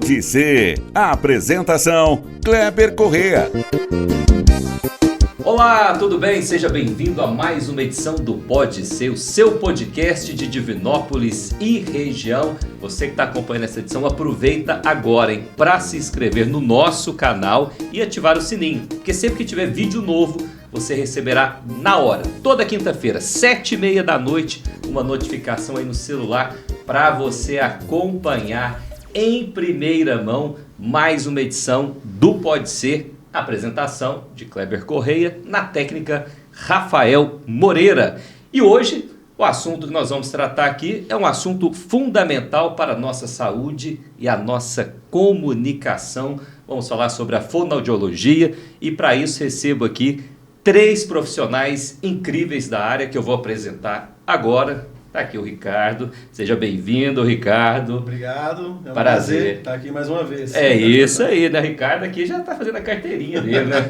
Pode Ser. A apresentação, Kleber Correa. Olá, tudo bem? Seja bem-vindo a mais uma edição do Pode Ser, o seu podcast de Divinópolis e região. Você que está acompanhando essa edição, aproveita agora, para se inscrever no nosso canal e ativar o sininho, porque sempre que tiver vídeo novo, você receberá na hora, toda quinta-feira, 7h30 da noite, uma notificação aí no celular para você acompanhar em primeira mão mais uma edição do Pode Ser. Apresentação de Kleber Correa, na técnica Rafael Moreira. E hoje o assunto que nós vamos tratar aqui é um assunto fundamental para a nossa saúde e a nossa comunicação. Vamos falar sobre a fonoaudiologia e para isso recebo aqui 3 profissionais incríveis da área que eu vou apresentar agora. Está aqui o Ricardo. Seja bem-vindo, Ricardo. Obrigado. É um prazer estar aqui mais uma vez. É isso aí, né? Ricardo aqui já está fazendo a carteirinha dele, né?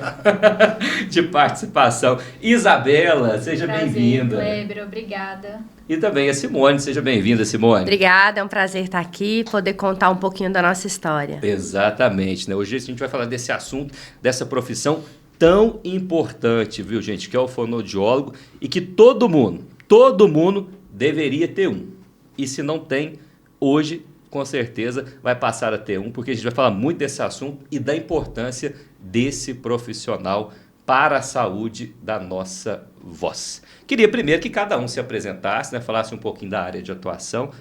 De participação. Isabela, seja bem-vinda. Kleber, obrigada. E também a Simone. Seja bem-vinda, Simone. Obrigada, é um prazer estar aqui, poder contar um pouquinho da nossa história. Exatamente, né? Hoje a gente vai falar desse assunto, dessa profissão tão importante, viu, gente? Que é o fonoaudiólogo e que todo mundo deveria ter um. E se não tem, hoje, com certeza, vai passar a ter um, porque a gente vai falar muito desse assunto e da importância desse profissional para a saúde da nossa voz. Queria primeiro que cada um se apresentasse, né, falasse um pouquinho da área de atuação.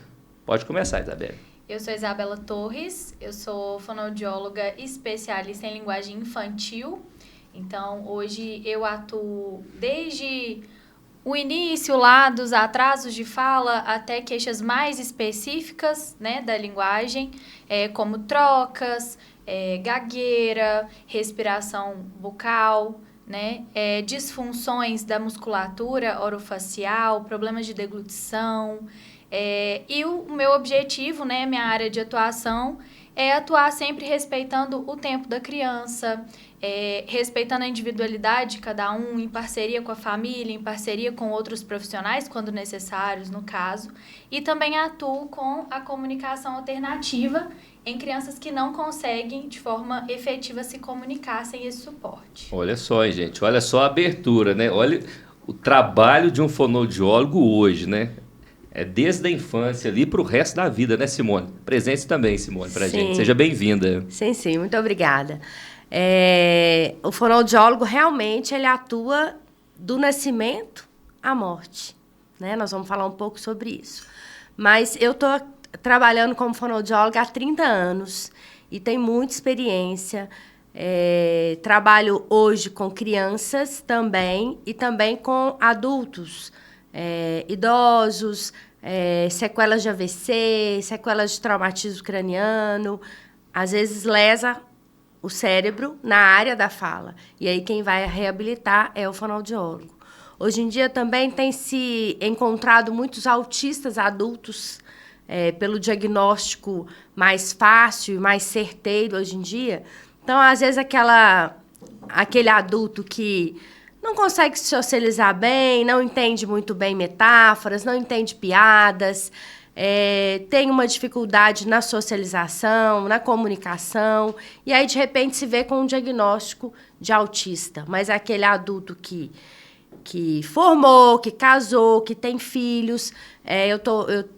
Pode começar, Isabela. Eu sou Isabela Torres, eu sou fonoaudióloga especialista em linguagem infantil. Então, hoje eu atuo desde o início lá dos atrasos de fala até queixas mais específicas, né, da linguagem, como trocas, gagueira, respiração bucal, né, disfunções da musculatura orofacial, problemas de deglutição. E o meu objetivo, né, minha área de atuação, é atuar sempre respeitando o tempo da criança, respeitando a individualidade de cada um, em parceria com a família, em parceria com outros profissionais, quando necessários, no caso. E também atuo com a comunicação alternativa em crianças que não conseguem, de forma efetiva, se comunicar sem esse suporte. Olha só, gente, olha só a abertura, né? Olha o trabalho de um fonoaudiólogo hoje, né? É desde a infância ali para o resto da vida, né, Simone? Presente também, Simone, para a gente. Seja bem-vinda. Sim, muito obrigada. O fonoaudiólogo realmente ele atua do nascimento à morte, né? Nós vamos falar um pouco sobre isso. Mas eu estou trabalhando como fonoaudióloga há 30 anos e tenho muita experiência. Trabalho hoje com crianças também e também com adultos, idosos, sequelas de AVC, sequelas de traumatismo craniano. Às vezes lesa o cérebro na área da fala. E aí quem vai reabilitar é o fonoaudiólogo. Hoje em dia também tem se encontrado muitos autistas adultos pelo diagnóstico mais fácil e mais certeiro hoje em dia. Então, às vezes, aquele adulto que não consegue se socializar bem, não entende muito bem metáforas, não entende piadas, tem uma dificuldade na socialização, na comunicação, e aí, de repente, se vê com um diagnóstico de autista. Mas é aquele adulto que formou, que casou, que tem filhos. Eu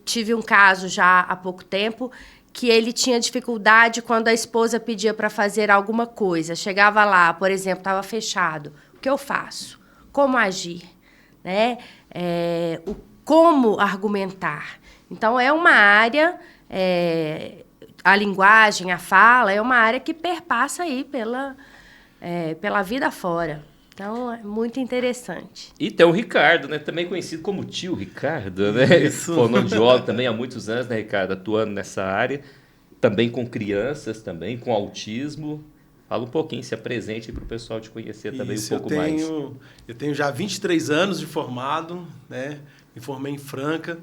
tive um caso já há pouco tempo que ele tinha dificuldade quando a esposa pedia para fazer alguma coisa. Chegava lá, por exemplo, estava fechado. O que eu faço? Como agir? Né? Como argumentar? Então, é uma área, a linguagem, a fala, é uma área que perpassa aí pela vida fora. Então, é muito interessante. E tem o Ricardo, né? Também conhecido como tio Ricardo, né? Isso. Fonoaudiólogo também há muitos anos, né, Ricardo? Atuando nessa área. Também com crianças, também com autismo. Fala um pouquinho, se apresente para o pessoal te conhecer também um pouco mais. Eu tenho já 23 anos de formado, né? Me formei em Franca.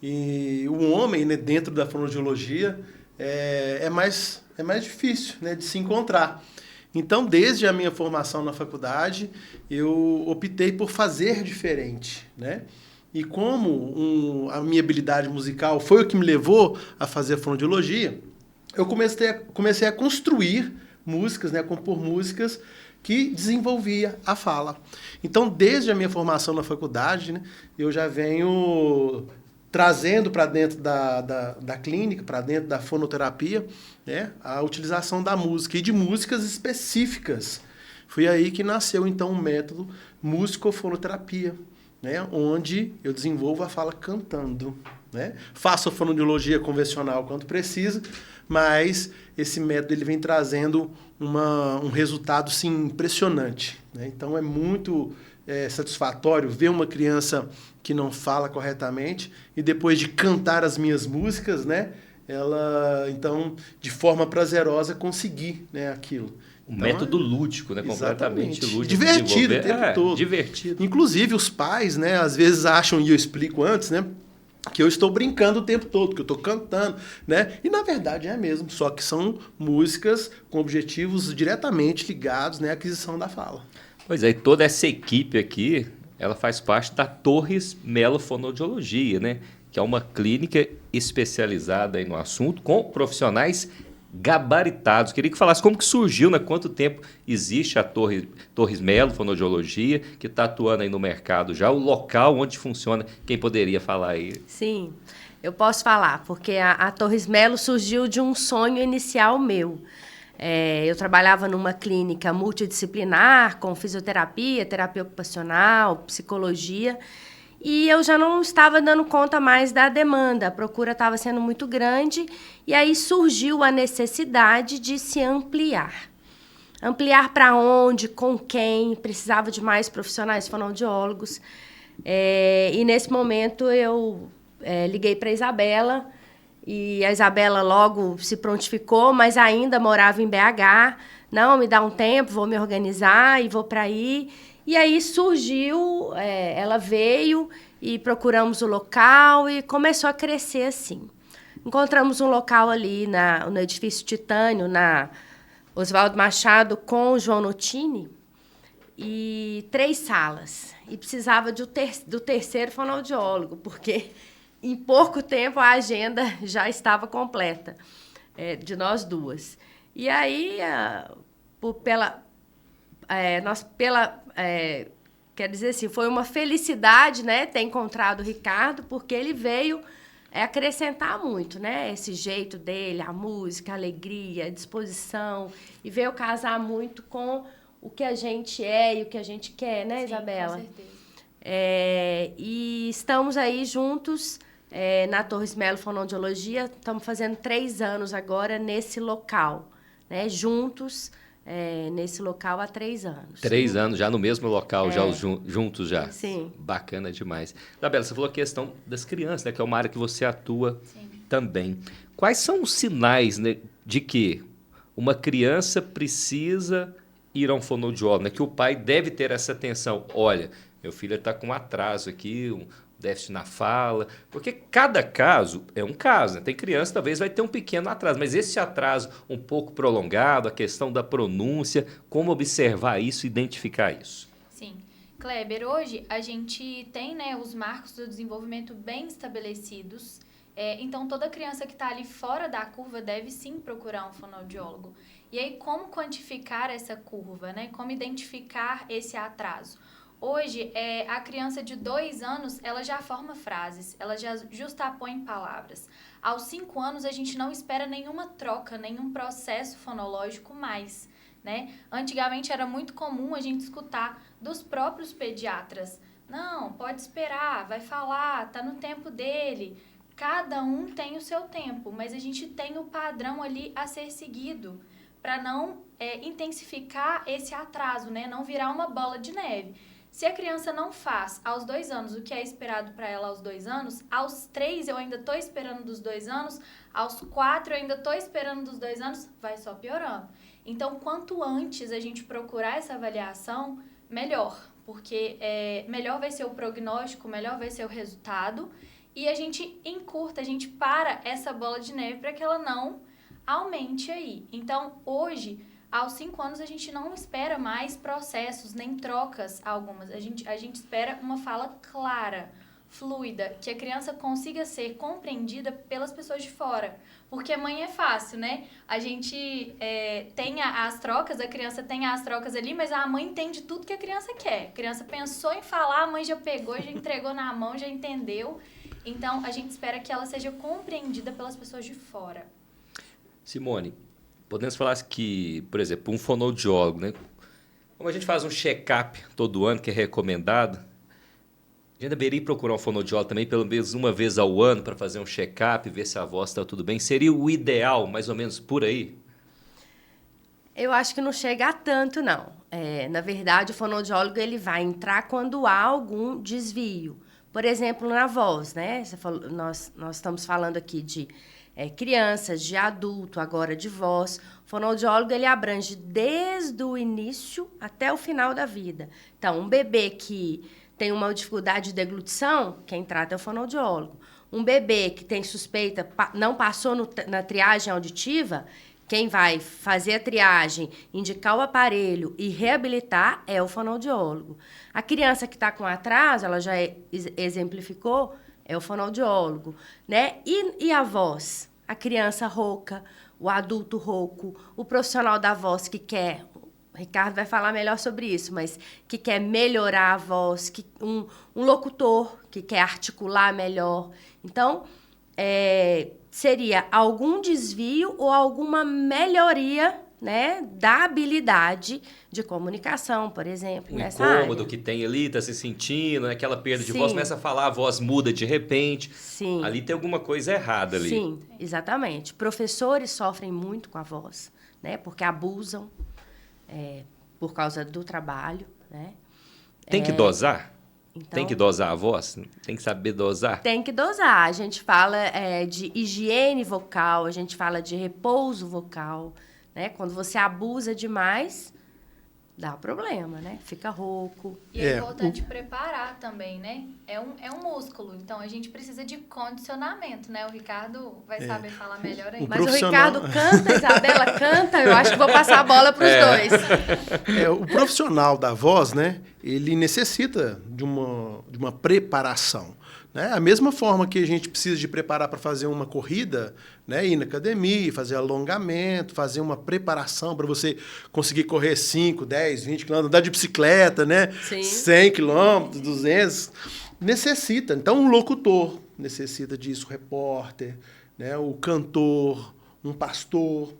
E o homem, né, dentro da fonoaudiologia é mais difícil, né, de se encontrar. Então, desde a minha formação na faculdade, eu optei por fazer diferente, né? E como a minha habilidade musical foi o que me levou a fazer a fonoaudiologia, eu comecei a construir músicas, né, a compor músicas que desenvolvia a fala. Então, desde a minha formação na faculdade, né, eu já venho trazendo para dentro da clínica, para dentro da fonoterapia, né, a utilização da música e de músicas específicas. Foi aí que nasceu, então, o método musicofonoterapia, né, onde eu desenvolvo a fala cantando. Né? Faço a fonoaudiologia convencional quando precisa, mas esse método ele vem trazendo um resultado sim, impressionante. Né? Então é muito satisfatório ver uma criança que não fala corretamente e depois de cantar as minhas músicas, né, ela, então, de forma prazerosa, conseguir, né, aquilo. Um Então, método lúdico, né? Completamente lúdico. Divertido o tempo todo. Divertido. Inclusive, os pais, né, às vezes acham, e eu explico antes, né, que eu estou brincando o tempo todo, que eu estou cantando, né? E, na verdade, é mesmo. Só que são músicas com objetivos diretamente ligados, né, à aquisição da fala. Pois é, e toda essa equipe aqui, ela faz parte da Torres Melo Fonoaudiologia, né? Que é uma clínica especializada aí no assunto, com profissionais gabaritados. Queria que falasse como que surgiu, né? Quanto tempo existe a Torres Melo Fonoaudiologia, que está atuando aí no mercado já, o local onde funciona, quem poderia falar aí? Sim, eu posso falar, porque a Torres Melo surgiu de um sonho inicial meu. Eu trabalhava numa clínica multidisciplinar, com fisioterapia, terapia ocupacional, psicologia, e eu já não estava dando conta mais da demanda, a procura estava sendo muito grande, e aí surgiu a necessidade de se ampliar. Ampliar para onde, com quem, precisava de mais profissionais fonoaudiólogos. E nesse momento eu liguei para a Isabela, e a Isabela logo se prontificou, mas ainda morava em BH. Não, me dá um tempo, vou me organizar e vou para aí. E aí surgiu, ela veio e procuramos o local e começou a crescer assim. Encontramos um local ali no edifício Titânio, na Oswaldo Machado, com o João Notini, e 3 salas. E precisava do terceiro fonoaudiólogo, porque em pouco tempo a agenda já estava completa, de nós duas. E aí, quer dizer assim, foi uma felicidade, né, ter encontrado o Ricardo, porque ele veio acrescentar muito, né, esse jeito dele, a música, a alegria, a disposição, e veio casar muito com o que a gente é e o que a gente quer, né, Sim, Isabela? Com certeza. E estamos aí juntos na Torres Melo Fonoaudiologia, estamos fazendo 3 anos agora nesse local, né, juntos, nesse local há 3 anos. 3 anos já no mesmo local, já juntos já. Sim. Bacana demais. Isabela, você falou a questão das crianças, né, que é uma área que você atua também. Quais são os sinais, né, de que uma criança precisa ir a um fonoaudiólogo, né, que o pai deve ter essa atenção? Olha, meu filho está com um atraso aqui, um déficit na fala, porque cada caso é um caso, né? Tem criança talvez vai ter um pequeno atraso, mas esse atraso um pouco prolongado, a questão da pronúncia, como observar isso, identificar isso? Sim. Kleber, hoje a gente tem, né, os marcos do desenvolvimento bem estabelecidos, então toda criança que está ali fora da curva deve sim procurar um fonoaudiólogo. E aí, como quantificar essa curva, né? Como identificar esse atraso? Hoje, a criança de 2 anos, ela já forma frases, ela já justapõe palavras. Aos 5 anos, a gente não espera nenhuma troca, nenhum processo fonológico mais, né? Antigamente, era muito comum a gente escutar dos próprios pediatras. Não, pode esperar, vai falar, tá no tempo dele. Cada um tem o seu tempo, mas a gente tem o padrão ali a ser seguido para não intensificar esse atraso, né? Não virar uma bola de neve. Se a criança não faz aos 2 anos o que é esperado para ela aos 2 anos, aos 3 eu ainda estou esperando dos 2 anos, aos 4 eu ainda estou esperando dos 2 anos, vai só piorando. Então, quanto antes a gente procurar essa avaliação, melhor, porque melhor vai ser o prognóstico, melhor vai ser o resultado, e a gente encurta, a gente para essa bola de neve para que ela não aumente aí. Então, hoje, aos 5 anos, a gente não espera mais processos, nem trocas algumas. A gente espera uma fala clara, fluida, que a criança consiga ser compreendida pelas pessoas de fora. Porque a mãe é fácil, né? A gente tem as trocas, a criança tem as trocas ali, mas a mãe entende tudo que a criança quer. A criança pensou em falar, a mãe já pegou, já entregou na mão, já entendeu. Então, a gente espera que ela seja compreendida pelas pessoas de fora. Simone, podemos falar que, por exemplo, um fonoaudiólogo, né? Como a gente faz um check-up todo ano, que é recomendado, a gente deveria procurar um fonoaudiólogo também, pelo menos uma vez ao ano, para fazer um check-up, ver se a voz está tudo bem. Seria o ideal, mais ou menos por aí? Eu acho que não chega a tanto, não. Na verdade, o fonoaudiólogo ele vai entrar quando há algum desvio. Por exemplo, na voz, né? Você falou, nós estamos falando aqui de crianças, de adulto, agora de voz. O fonoaudiólogo ele abrange desde o início até o final da vida. Então, um bebê que tem uma dificuldade de deglutição, quem trata é o fonoaudiólogo. Um bebê que tem suspeita, não passou na triagem auditiva, quem vai fazer a triagem, indicar o aparelho e reabilitar é o fonoaudiólogo. A criança que está com atraso, ela já exemplificou, é o fonoaudiólogo, né? E a voz? A criança rouca, o adulto rouco, o profissional da voz que quer... O Ricardo vai falar melhor sobre isso, mas que quer melhorar a voz, um locutor que quer articular melhor. Então, seria algum desvio ou alguma melhoria, né, da habilidade de comunicação, por exemplo, nessa área. O incômodo que tem ali, está se sentindo, né, aquela perda de Sim. voz, começa a falar, a voz muda de repente. Sim. Ali tem alguma coisa errada ali. Sim, exatamente. Professores sofrem muito com a voz, né, porque abusam por causa do trabalho, né? Tem que dosar? Então, Tem que dosar a voz? Tem que saber dosar? Tem que dosar. A gente fala de higiene vocal, a gente fala de repouso vocal, né? Quando você abusa demais, dá problema, né? Fica rouco. E é importante preparar também, né? É um músculo, então a gente precisa de condicionamento, né? O Ricardo vai saber falar melhor aí. Mas o Ricardo canta, a Isabela canta, eu acho que vou passar a bola para os dois. O profissional da voz, né? Ele necessita de uma preparação. Né? A mesma forma que a gente precisa de preparar para fazer uma corrida, né? Ir na academia, fazer alongamento, fazer uma preparação para você conseguir correr 5, 10, 20 quilômetros, andar de bicicleta, né? Sim. 100 quilômetros, 200. Necessita. Então, um locutor necessita disso, o repórter, né? O cantor, um pastor,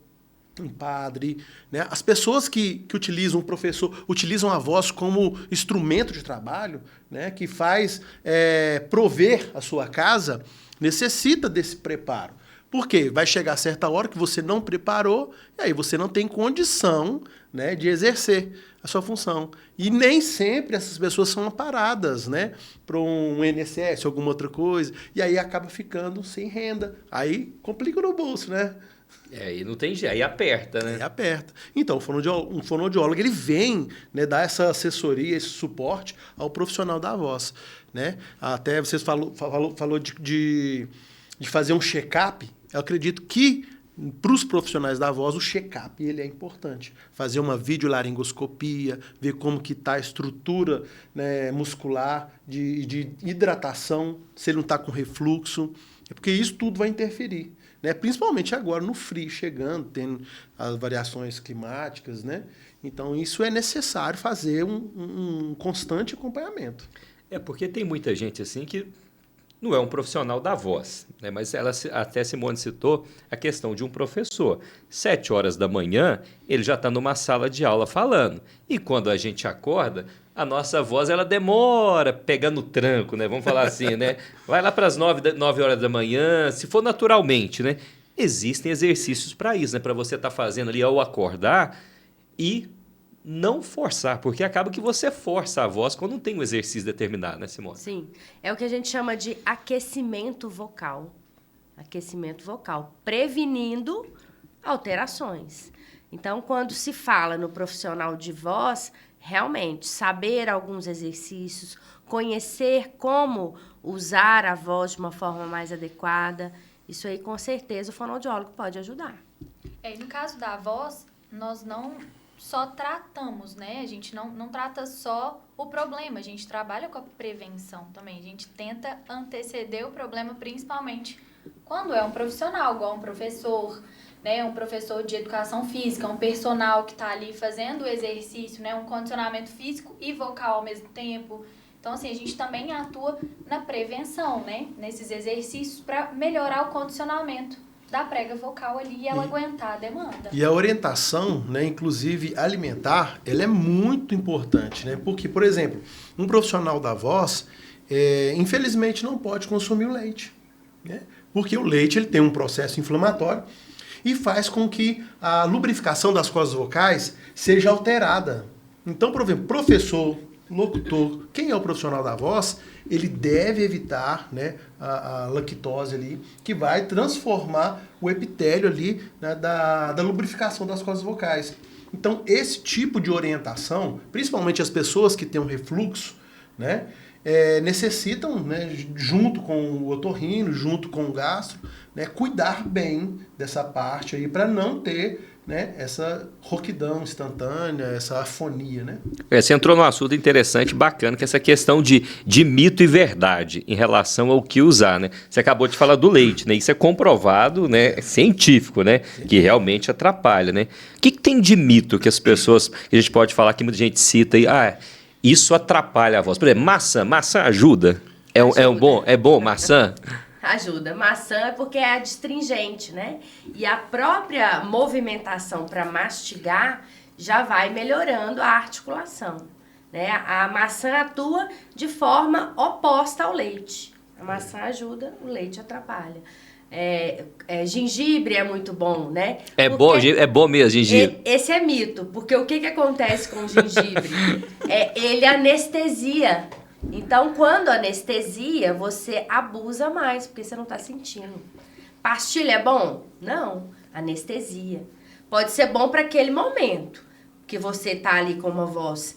um padre, né? As pessoas que utilizam o professor, utilizam a voz como instrumento de trabalho, né? Que faz prover a sua casa, necessita desse preparo. Por quê? Vai chegar certa hora que você não preparou e aí você não tem condição, né, de exercer a sua função. E nem sempre essas pessoas são amparadas, né, para um INSS, alguma outra coisa, e aí acaba ficando sem renda. Aí complica no bolso, né? E não tem jeito, aí aperta, né? Aí aperta. Então, um fonoaudiólogo, ele vem, né, dar essa assessoria, esse suporte ao profissional da voz, né? Até você falou de fazer um check-up. Eu acredito que, para os profissionais da voz, o check-up ele é importante. Fazer uma videolaringoscopia, ver como que está a estrutura, né, muscular, de hidratação, se ele não está com refluxo. Porque isso tudo vai interferir. Né? Principalmente agora no frio chegando, tendo as variações climáticas, né? Então isso é necessário fazer um constante acompanhamento. Porque tem muita gente assim que não é um profissional da voz, né? Mas até Simone citou a questão de um professor. 7 horas da manhã, ele já está numa sala de aula falando. E quando a gente acorda, a nossa voz ela demora pegando tranco, né? Vamos falar assim, né? Vai lá para as 9 horas da manhã, se for naturalmente, né? Existem exercícios para isso, né? Para você estar fazendo ali ao acordar e não forçar, porque acaba que você força a voz quando não tem um exercício determinado, né, Simone? Sim, é o que a gente chama de aquecimento vocal. Aquecimento vocal, prevenindo alterações. Então, quando se fala no profissional de voz, realmente, saber alguns exercícios, conhecer como usar a voz de uma forma mais adequada, isso aí, com certeza, o fonoaudiólogo pode ajudar. E no caso da voz, nós não só tratamos, né? A gente não trata só o problema, a gente trabalha com a prevenção também. A gente tenta anteceder o problema, principalmente quando é um profissional, igual um professor, né? Um professor de educação física, um personal que está ali fazendo o exercício, né? Um condicionamento físico e vocal ao mesmo tempo. Então, assim, a gente também atua na prevenção, né? Nesses exercícios para melhorar o condicionamento da prega vocal ali e ela aguentar a demanda. E a orientação, né, inclusive alimentar, ela é muito importante, né? Porque, por exemplo, um profissional da voz, infelizmente, não pode consumir o leite, né? Porque o leite ele tem um processo inflamatório e faz com que a lubrificação das cordas vocais seja alterada. Então, por exemplo, professor, locutor, quem é o profissional da voz, ele deve evitar, né, a lactose ali, que vai transformar o epitélio ali, né, da lubrificação das cordas vocais. Então, esse tipo de orientação, principalmente as pessoas que têm um refluxo, né, necessitam, né, junto com o otorrino, junto com o gastro, né, cuidar bem dessa parte aí para não ter, né, essa rouquidão instantânea, essa afonia, né? Você entrou num assunto interessante, bacana, que é essa questão de mito e verdade em relação ao que usar, né? Você acabou de falar do leite, né? Isso é comprovado, né? Científico, né? Que realmente atrapalha, né? O que tem de mito que as pessoas, que a gente pode falar, que muita gente cita aí, isso atrapalha a voz? Por exemplo, maçã ajuda? É bom maçã? Ajuda. Maçã é porque é adstringente, né? E a própria movimentação para mastigar já vai melhorando a articulação, né? A maçã atua de forma oposta ao leite. A maçã ajuda, o leite atrapalha. Gengibre é muito bom, né? É bom mesmo, gengibre. Esse é mito, porque o que acontece com o gengibre? Ele anestesia. Então, quando anestesia, você abusa mais, porque você não está sentindo. Pastilha é bom? Não. Anestesia. Pode ser bom para aquele momento, que você está ali com uma voz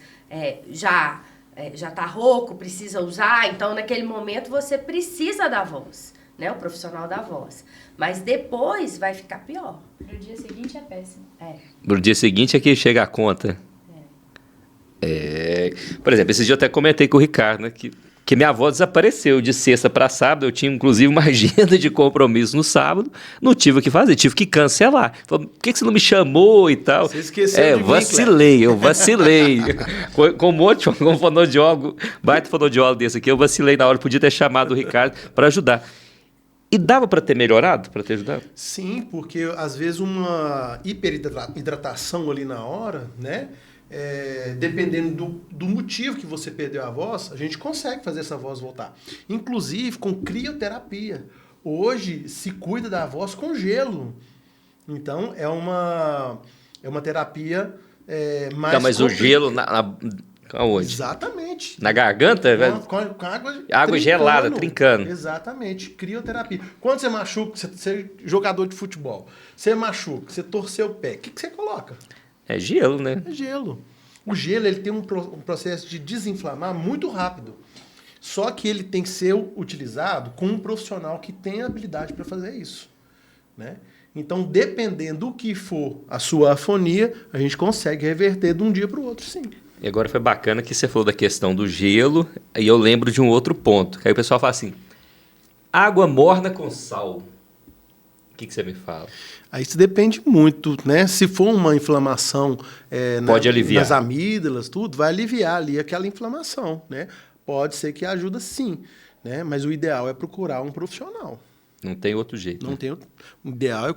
já está rouco, precisa usar. Então, naquele momento, você precisa da voz, né? O profissional da voz. Mas depois vai ficar pior. No dia seguinte é péssimo. No dia seguinte é que chega a conta. Por exemplo, esse dia eu até comentei com o Ricardo, né, que minha avó desapareceu de sexta para sábado. Eu tinha, inclusive, uma agenda de compromisso no sábado. Não tive o que fazer, tive que cancelar. Falei, por que você não me chamou e tal? Você esqueceu de mim, eu vacilei. Com um monte, com um fonoaudiólogo, baita fonoaudiólogo desse aqui, eu vacilei na hora, podia ter chamado o Ricardo para ajudar. E dava para ter melhorado, para ter ajudado? Sim, porque às vezes uma hiperidratação ali na hora, né? Dependendo do motivo que você perdeu a voz, a gente consegue fazer essa voz voltar. Inclusive com crioterapia. Hoje se cuida da voz com gelo. Então é uma terapia mais... Então, mas o gelo aonde? Exatamente. Na garganta? Com água Gelada, trincando. Exatamente, crioterapia. Quando você machuca, você é jogador de futebol, você machuca, você torceu o pé, o que você coloca? É gelo, né? É gelo. O gelo ele tem um processo de desinflamar muito rápido. Só que ele tem que ser utilizado com um profissional que tem habilidade para fazer isso, né? Então, dependendo do que for a sua afonia, a gente consegue reverter de um dia para o outro, sim. E agora foi bacana que você falou da questão do gelo, e eu lembro de um outro ponto, que aí o pessoal fala assim, água morna com sal. O que você me fala? Aí isso depende muito, né? Se for uma inflamação pode aliviar. Nas amígdalas, tudo, vai aliviar ali aquela inflamação, né? Pode ser que ajuda sim, né? Mas o ideal é procurar um profissional. Não tem outro jeito. Não né? tem outro. O ideal é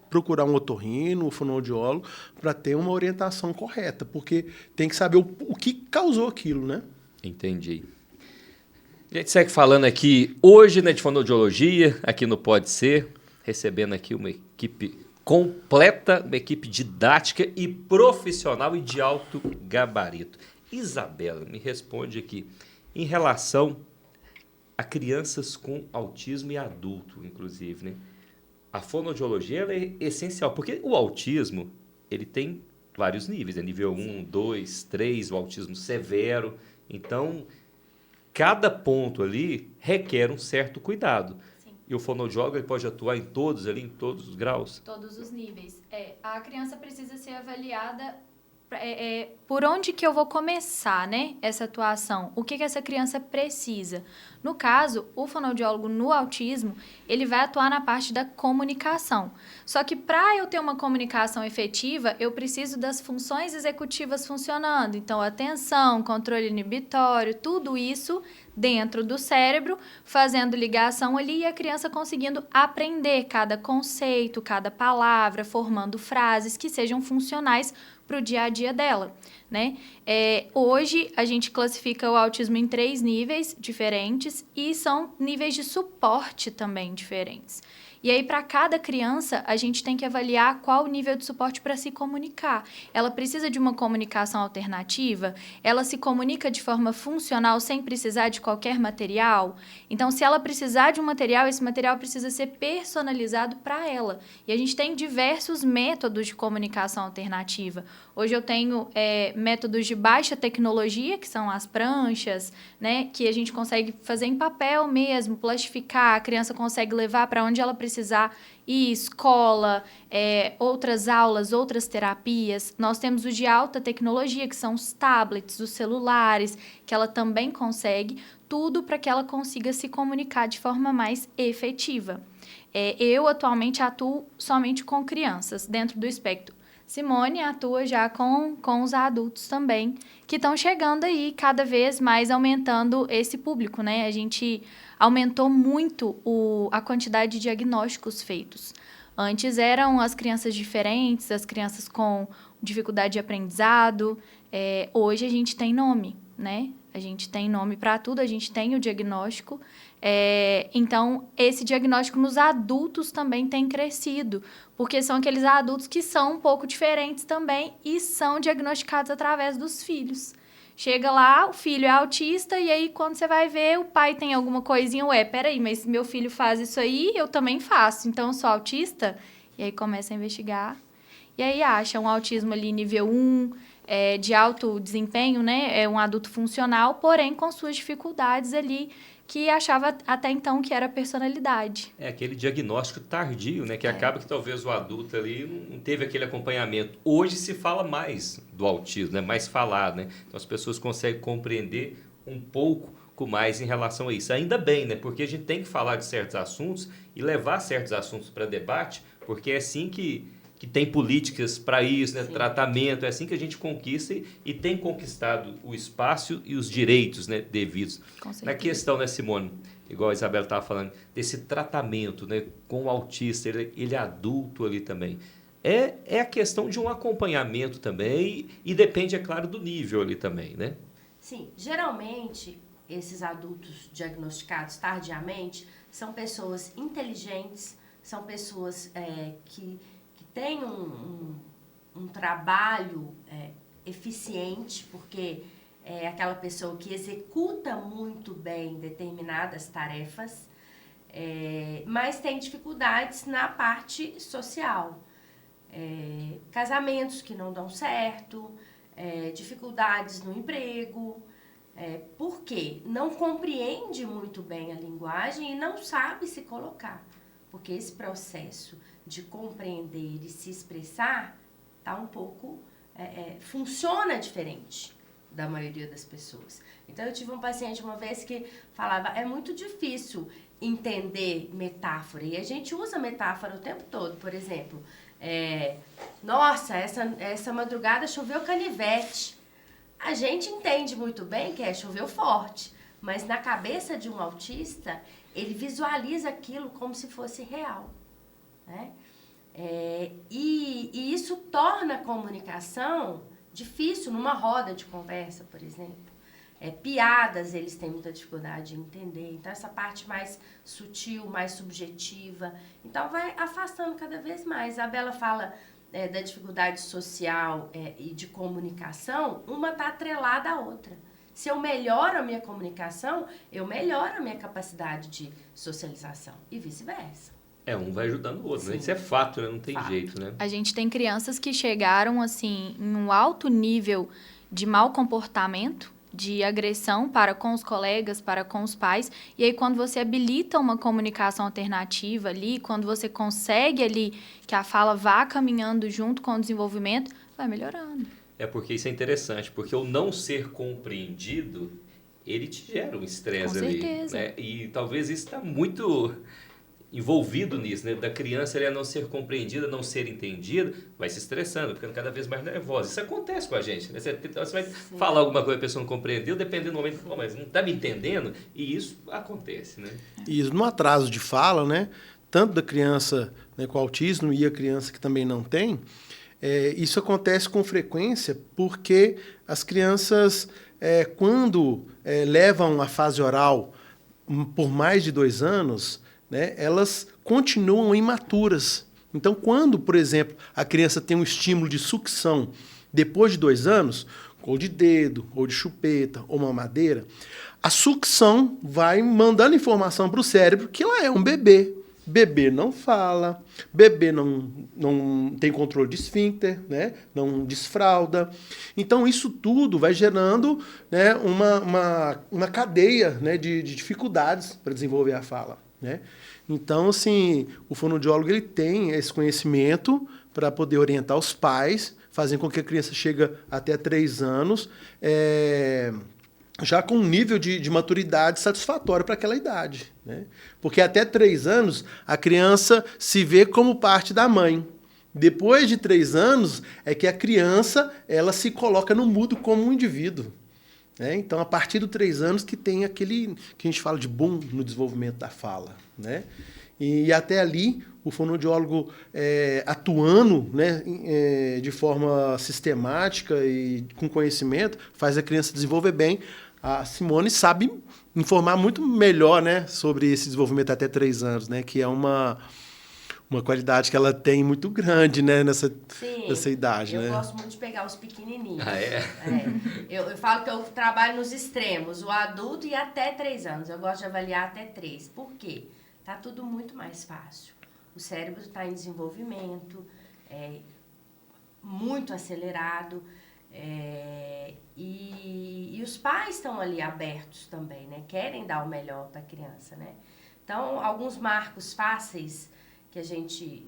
procurar um otorrino, um fonoaudiólogo, para ter uma orientação correta, porque tem que saber o que causou aquilo, né? Entendi. A gente segue falando aqui hoje, né, de fonoaudiologia, aqui no Pode Ser, recebendo aqui uma equipe completa, uma equipe didática e profissional e de alto gabarito. Isabela, me responde aqui, em relação a crianças com autismo e adulto, inclusive, né? A fonoaudiologia ela é essencial, porque o autismo ele tem vários níveis, né? Nível 1, 2, 3, o autismo severo. Então, cada ponto ali requer um certo cuidado. Sim. E o fonoaudiólogo ele pode atuar em todos ali, em todos os graus? Todos os níveis. A criança precisa ser avaliada por onde que eu vou começar, né, essa atuação? O que essa criança precisa? No caso, o fonoaudiólogo no autismo, ele vai atuar na parte da comunicação. Só que para eu ter uma comunicação efetiva, eu preciso das funções executivas funcionando. Então, atenção, controle inibitório, tudo isso dentro do cérebro, fazendo ligação ali e a criança conseguindo aprender cada conceito, cada palavra, formando frases que sejam funcionais para o dia a dia dela, né? Hoje, a gente classifica o autismo em 3 níveis diferentes e são níveis de suporte também diferentes. E aí, para cada criança, a gente tem que avaliar qual o nível de suporte para se comunicar. Ela precisa de uma comunicação alternativa? Ela se comunica de forma funcional sem precisar de qualquer material? Então, se ela precisar de um material, esse material precisa ser personalizado para ela. E a gente tem diversos métodos de comunicação alternativa. Hoje eu tenho métodos de baixa tecnologia, que são as pranchas, né, que a gente consegue fazer em papel mesmo, plastificar, a criança consegue levar para onde ela precisar ir, escola, outras aulas, outras terapias. Nós temos os de alta tecnologia, que são os tablets, os celulares, que ela também consegue, tudo para que ela consiga se comunicar de forma mais efetiva. Eu, atualmente, atuo somente com crianças, dentro do espectro. Simone atua já com os adultos também, que estão chegando aí cada vez mais aumentando esse público, né? A gente aumentou muito a quantidade de diagnósticos feitos. Antes eram as crianças diferentes, as crianças com dificuldade de aprendizado. Hoje a gente tem nome, né? A gente tem nome para tudo, a gente tem o diagnóstico. Então, esse diagnóstico nos adultos também tem crescido, porque são aqueles adultos que são um pouco diferentes também e são diagnosticados através dos filhos. Chega lá, o filho é autista e aí quando você vai ver, o pai tem alguma coisinha, peraí, mas meu filho faz isso aí, eu também faço, então eu sou autista? E aí começa a investigar e aí acha um autismo ali nível 1, de alto desempenho, né? É um adulto funcional, porém com suas dificuldades ali, que achava até então que era personalidade. Aquele diagnóstico tardio, né? Que acaba que talvez o adulto ali não teve aquele acompanhamento. Hoje se fala mais do autismo, né? Mais falado, né? Então as pessoas conseguem compreender um pouco mais em relação a isso. Ainda bem, né? Porque a gente tem que falar de certos assuntos e levar certos assuntos para debate, porque é assim que tem políticas para isso, né? Tratamento, é assim que a gente conquista e tem conquistado o espaço e os direitos, né, devidos. Na questão, né, Simone, igual a Isabela estava falando, desse tratamento, né, com o autista, ele é adulto ali também. É a questão de um acompanhamento também e depende, é claro, do nível ali também, né? Sim, geralmente esses adultos diagnosticados tardiamente são pessoas inteligentes, são pessoas que tem um trabalho eficiente, porque é aquela pessoa que executa muito bem determinadas tarefas, mas tem dificuldades na parte social. Casamentos que não dão certo, dificuldades no emprego, porque não compreende muito bem a linguagem e não sabe se colocar. Porque esse processo de compreender e se expressar tá um pouco funciona diferente da maioria das pessoas. Então eu tive um paciente uma vez que falava, é muito difícil entender metáfora, e a gente usa metáfora o tempo todo. Por exemplo, nossa, essa madrugada choveu canivete. A gente entende muito bem que choveu forte, mas na cabeça de um autista ele visualiza aquilo como se fosse real, né? E isso torna a comunicação difícil numa roda de conversa, por exemplo. Piadas eles têm muita dificuldade de entender. Então, essa parte mais sutil, mais subjetiva. Então, vai afastando cada vez mais. A Bela fala da dificuldade social e de comunicação, uma está atrelada à outra. Se eu melhoro a minha comunicação, eu melhoro a minha capacidade de socialização e vice-versa. Um vai ajudando o outro, né? Isso é fato, né? Não tem jeito, né? A gente tem crianças que chegaram, assim, em um alto nível de mau comportamento, de agressão para com os colegas, para com os pais. E aí, quando você habilita uma comunicação alternativa ali, quando você consegue ali que a fala vá caminhando junto com o desenvolvimento, vai melhorando. É porque isso é interessante, porque o não ser compreendido, ele te gera um estresse Com ali. certeza. Né? E talvez isso está muito envolvido nisso, né? Da criança ela não ser compreendida, não ser entendida, vai se estressando, ficando cada vez mais nervosa. Isso acontece com a gente, né? Você vai falar alguma coisa, a pessoa não compreendeu, dependendo do momento, mas não está me entendendo, e isso acontece, né? E no atraso de fala, né, tanto da criança, né, com autismo e a criança que também não tem, isso acontece com frequência porque as crianças, quando levam a fase oral por mais de 2 anos, né, elas continuam imaturas. Então, quando, por exemplo, a criança tem um estímulo de sucção depois de 2 anos, ou de dedo, ou de chupeta, ou mamadeira, a sucção vai mandando informação para o cérebro que ela é um bebê. Bebê não fala, bebê não tem controle de esfíncter, né? Não desfralda. Então, isso tudo vai gerando, né, uma cadeia, né, de dificuldades para desenvolver a fala. Né? Então, assim, o fonoaudiólogo ele tem esse conhecimento para poder orientar os pais, fazendo com que a criança chegue até 3 anos, já com um nível de maturidade satisfatório para aquela idade. Né? Porque até 3 anos, a criança se vê como parte da mãe. Depois de 3 anos, é que a criança ela se coloca no mudo como um indivíduo. Então, a partir dos 3 anos que tem aquele que a gente fala de boom no desenvolvimento da fala. Né? E até ali, o fonoaudiólogo atuando, né, de forma sistemática e com conhecimento, faz a criança desenvolver bem. A Simone sabe informar muito melhor, né, sobre esse desenvolvimento até 3 anos, né, que é uma qualidade que ela tem muito grande, né, nessa idade. Eu né? gosto muito de pegar os pequenininhos. Ah, é? Eu falo que eu trabalho nos extremos, o adulto e até 3 anos. Eu gosto de avaliar até 3. Por quê? Tá tudo muito mais fácil. O cérebro está em desenvolvimento, muito acelerado, e os pais estão ali abertos também, né? Querem dar o melhor para a criança, né? Então, alguns marcos fáceis que a gente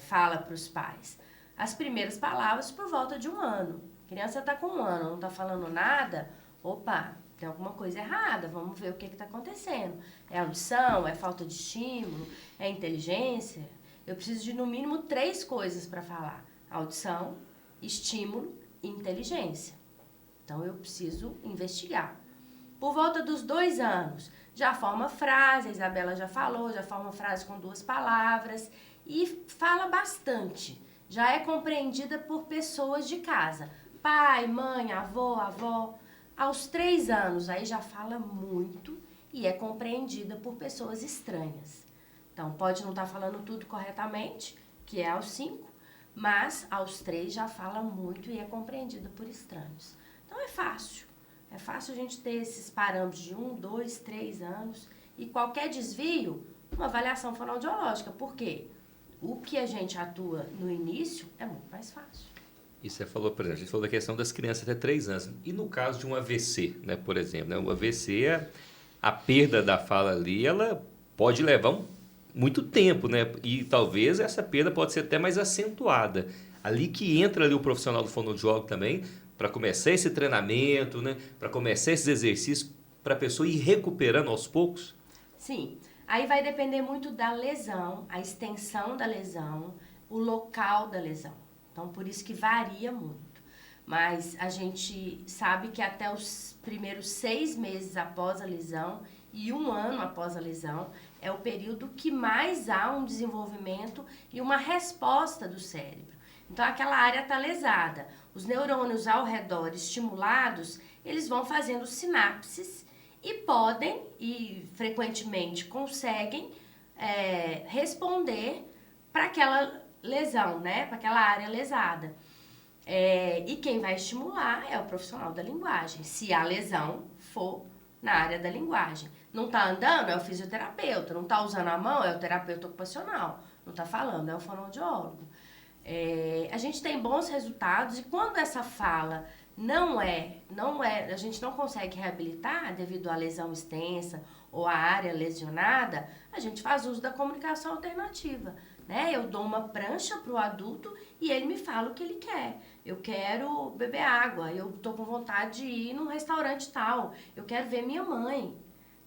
fala para os pais. As primeiras palavras por volta de 1 ano. A criança está com 1 ano, não está falando nada, opa, tem alguma coisa errada, vamos ver o que está acontecendo. É audição, é falta de estímulo, é inteligência? Eu preciso de, no mínimo, 3 coisas para falar. Audição, estímulo e inteligência. Então, eu preciso investigar. Por volta dos 2 anos, já forma frase, a Isabela já falou, já forma frase com 2 palavras e fala bastante. Já é compreendida por pessoas de casa. Pai, mãe, avó. Aos 3 anos, aí já fala muito e é compreendida por pessoas estranhas. Então, pode não estar falando tudo corretamente, que é aos 5, mas aos 3 já fala muito e é compreendida por estranhos. Então, é fácil. É fácil a gente ter esses parâmetros de 1, 2, 3 anos e qualquer desvio, uma avaliação fonoaudiológica. Por quê? O que a gente atua no início é muito mais fácil. E você falou, por exemplo, a gente falou da questão das crianças até 3 anos. E no caso de um AVC, né, por exemplo, né, o AVC, a perda da fala ali, ela pode levar muito tempo, né? E talvez essa perda pode ser até mais acentuada. Ali que entra ali o profissional do fonoaudiólogo também, para começar esse treinamento, né, para começar esses exercícios, para a pessoa ir recuperando aos poucos. Sim, aí vai depender muito da lesão, a extensão da lesão, o local da lesão. Então, por isso que varia muito. Mas a gente sabe que até os primeiros 6 meses após a lesão e 1 ano após a lesão é o período que mais há um desenvolvimento e uma resposta do cérebro. Então, aquela área está lesada. Os neurônios ao redor estimulados, eles vão fazendo sinapses e podem, e frequentemente conseguem, responder para aquela lesão, né? Para aquela área lesada. E quem vai estimular é o profissional da linguagem, se a lesão for na área da linguagem. Não está andando, é o fisioterapeuta. Não está usando a mão, é o terapeuta ocupacional. Não está falando, é o fonoaudiólogo. A gente tem bons resultados e quando essa fala a gente não consegue reabilitar devido à lesão extensa ou à área lesionada, a gente faz uso da comunicação alternativa. né? Eu dou uma prancha para o adulto e ele me fala o que ele quer. Eu quero beber água, eu tô com vontade de ir num restaurante tal, eu quero ver minha mãe,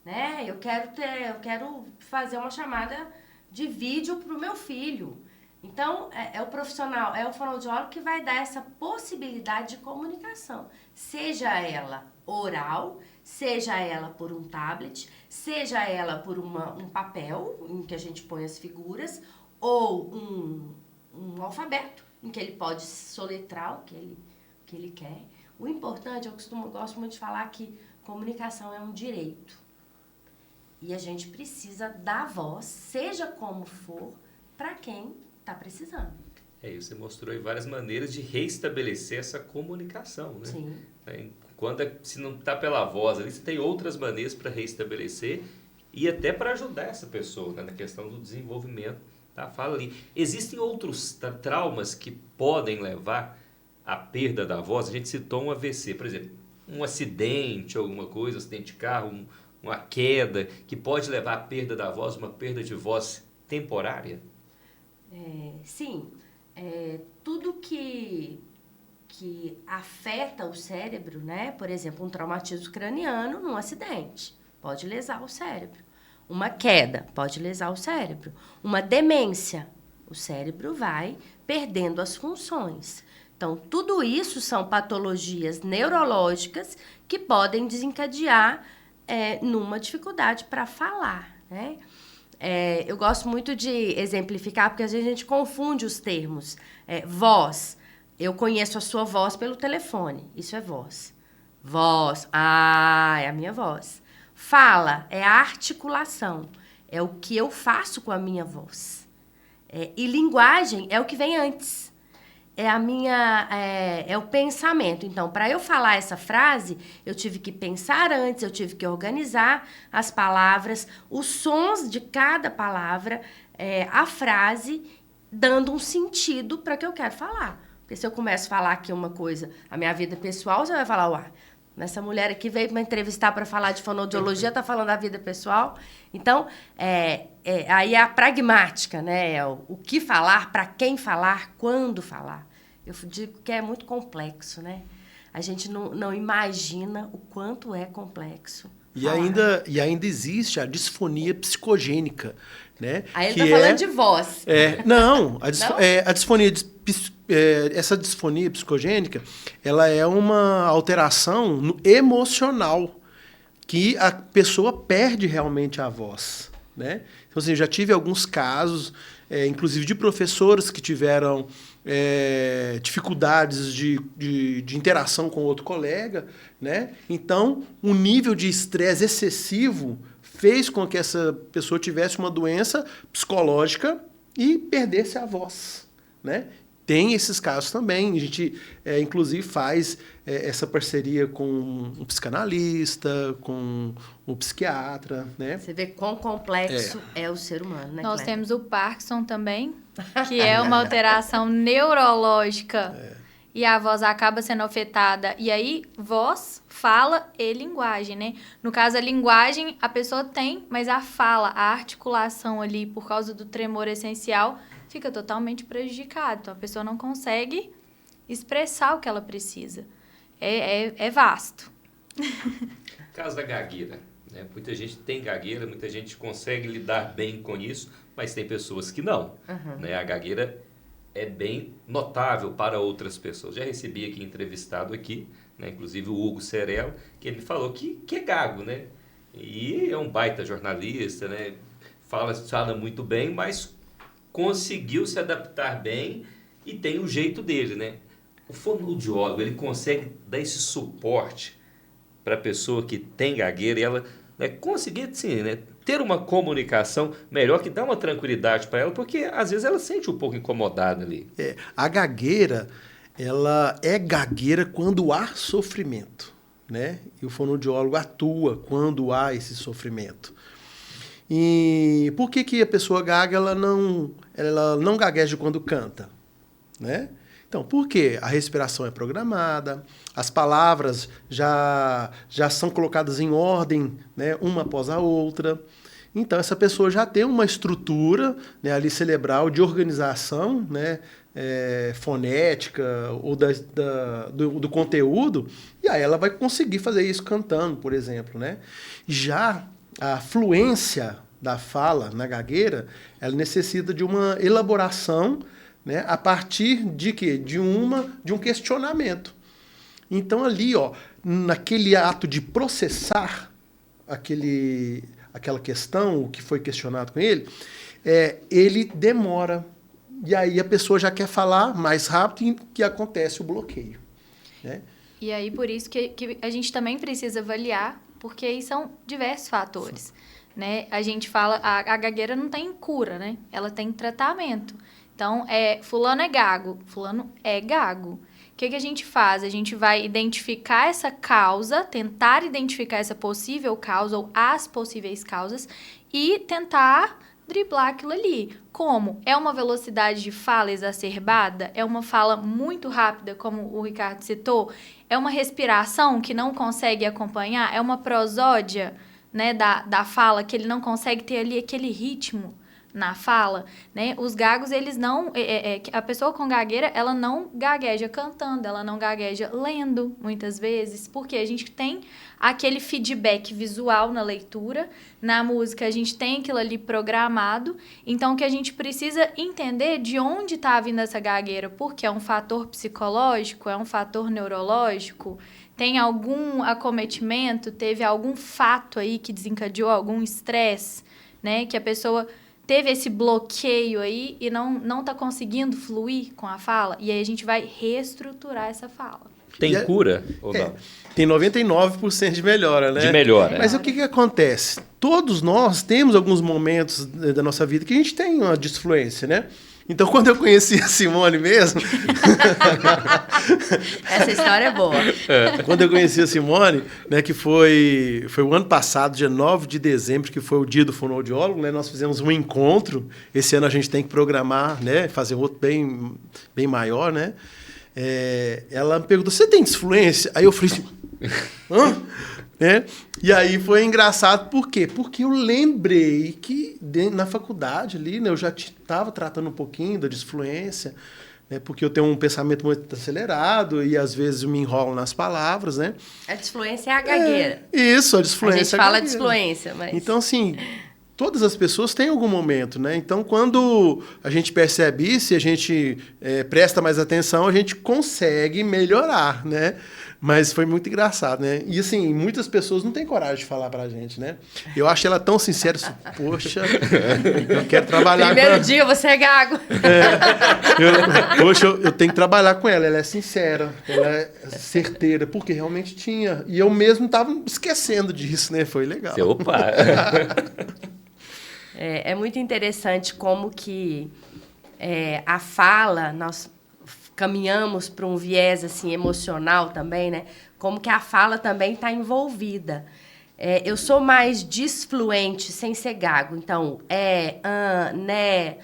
né? Eu quero fazer uma chamada de vídeo para o meu filho. Então, é o profissional, é o fonoaudiólogo que vai dar essa possibilidade de comunicação, seja ela oral, seja ela por um tablet, seja ela por um papel em que a gente põe as figuras, ou um alfabeto em que ele pode soletrar o que ele quer. O importante, gosto muito de falar que comunicação é um direito. E a gente precisa dar voz, seja como for, para quem está precisando. Você mostrou aí várias maneiras de reestabelecer essa comunicação, né? Sim. Se não está pela voz ali, você tem outras maneiras para reestabelecer e até para ajudar essa pessoa, né, na questão do desenvolvimento da fala ali. Existem outros traumas que podem levar à perda da voz? A gente citou um AVC, por exemplo, um acidente, alguma coisa, acidente de carro, uma queda, que pode levar à perda da voz, uma perda de voz temporária? Sim. Tudo que afeta o cérebro, né? Por exemplo, um traumatismo craniano num acidente pode lesar o cérebro. Uma queda pode lesar o cérebro. Uma demência, o cérebro vai perdendo as funções. Então, tudo isso são patologias neurológicas que podem desencadear numa dificuldade para falar, né? Eu gosto muito de exemplificar, porque às vezes a gente confunde os termos. Voz. Eu conheço a sua voz pelo telefone. Isso é voz. Voz. É a minha voz. Fala é a articulação. É o que eu faço com a minha voz. E linguagem é o que vem antes. É o pensamento. Então, para eu falar essa frase, eu tive que pensar antes, eu tive que organizar as palavras, os sons de cada palavra, a frase, dando um sentido para o que eu quero falar. Porque se eu começo a falar aqui uma coisa, a minha vida pessoal, você vai falar, essa mulher aqui veio para entrevistar para falar de fonoaudiologia, está falando da vida pessoal. Então, aí é a pragmática, né? O que falar, para quem falar, quando falar. Eu digo que é muito complexo, né? A gente não imagina o quanto é complexo. E ainda existe a disfonia psicogênica, né? Aí ele está falando de voz. A disfonia essa disfonia psicogênica, ela é uma alteração emocional que a pessoa perde realmente a voz, né? Então, assim, já tive alguns casos, inclusive de professores que tiveram dificuldades de interação com outro colega, né? Então, um nível de estresse excessivo fez com que essa pessoa tivesse uma doença psicológica e perdesse a voz, né? Tem esses casos também. A gente, inclusive, faz essa parceria com um psicanalista, com um psiquiatra, né? Você vê quão complexo é o ser humano, né, Nós Cléber? temos o Parkinson também, que é uma alteração neurológica. E a voz acaba sendo afetada. E aí, voz, fala e linguagem, né? No caso, a linguagem a pessoa tem, mas a fala, a articulação ali, por causa do tremor essencial, fica totalmente prejudicado. Então, a pessoa não consegue expressar o que ela precisa. É vasto. Caso da gagueira, né? Muita gente tem gagueira, muita gente consegue lidar bem com isso, mas tem pessoas que não. Né? A gagueira é bem notável para outras pessoas. Já recebi aqui entrevistado aqui, né? Inclusive o Hugo Cerello, que ele falou que é gago, né? E é um baita jornalista, né? Fala muito bem, mas conseguiu se adaptar bem e tem o jeito dele, né? O fonoaudiólogo, ele consegue dar esse suporte para a pessoa que tem gagueira e ela, né, conseguir, assim, né, ter uma comunicação melhor, que dá uma tranquilidade para ela, porque às vezes ela se sente um pouco incomodada ali. A gagueira, ela é gagueira quando há sofrimento, né? E o fonoaudiólogo atua quando há esse sofrimento. E por que a pessoa gaga, ela não gagueja quando canta, né? Então, por quê? A respiração é programada, as palavras já são colocadas em ordem, né, uma após a outra. Então, essa pessoa já tem uma estrutura, né, ali cerebral de organização, né, fonética ou do conteúdo, e aí ela vai conseguir fazer isso cantando, por exemplo, né? Já a fluência da fala na gagueira, ela necessita de uma elaboração, né, a partir de quê? De um questionamento. Então, ali, ó, naquele ato de processar aquela questão, o que foi questionado com ele, ele demora. E aí a pessoa já quer falar mais rápido e que acontece o bloqueio, né? E aí, por isso que a gente também precisa avaliar, porque aí são diversos fatores, né? A gente fala, a gagueira não tem cura, né? Ela tem tratamento. Então, fulano é gago, fulano é gago. O que a gente faz? A gente vai identificar essa causa, tentar identificar essa possível causa ou as possíveis causas e tentar driblar aquilo ali. Como? É uma velocidade de fala exacerbada? É uma fala muito rápida, como o Ricardo citou? É uma respiração que não consegue acompanhar? É uma prosódia, né, da fala, que ele não consegue ter ali aquele ritmo na fala, né? Os gagos, eles não... a pessoa com gagueira, ela não gagueja cantando, ela não gagueja lendo, muitas vezes, porque a gente tem aquele feedback visual na leitura, na música a gente tem aquilo ali programado, então que a gente precisa entender de onde está vindo essa gagueira, porque é um fator psicológico, é um fator neurológico, tem algum acometimento, teve algum fato aí que desencadeou algum estresse, né? Que a pessoa teve esse bloqueio aí e não tá conseguindo fluir com a fala, e aí a gente vai reestruturar essa fala. Tem cura ou não? Tem 99% de melhora, né? De melhora. Mas o que acontece? Todos nós temos alguns momentos da nossa vida que a gente tem uma disfluência, né? Então, quando eu conheci a Simone mesmo... Essa história é boa. Quando eu conheci a Simone, né, que foi o ano passado, dia 9 de dezembro, que foi o dia do fonoaudiólogo, né, nós fizemos um encontro. Esse ano a gente tem que programar, né, fazer outro bem maior, né? Ela me perguntou, você tem disfluência? Aí eu falei assim, hã? Né? E aí foi engraçado, por quê? Porque eu lembrei que na faculdade ali, né, eu já estava tratando um pouquinho da disfluência, né, porque eu tenho um pensamento muito acelerado e às vezes eu me enrolo nas palavras, né? A disfluência é a gagueira. Isso, a disfluência. A gente fala disfluência, mas... Então, assim, todas as pessoas têm algum momento, né? Então, quando a gente percebe isso e a gente presta mais atenção, a gente consegue melhorar, né? Mas foi muito engraçado, né? E, assim, muitas pessoas não têm coragem de falar pra gente, né? Eu achei ela tão sincera, assim, poxa, eu quero trabalhar Primeiro dia você é gago. Poxa, eu tenho que trabalhar com ela. Ela é sincera, ela é certeira, porque realmente tinha. E eu mesmo estava esquecendo disso, né? Foi legal. Opa! É muito interessante como que a fala... Nós caminhamos para um viés assim, emocional também, né? Como que a fala também está envolvida. Eu sou mais disfluente sem ser gago. Então, né,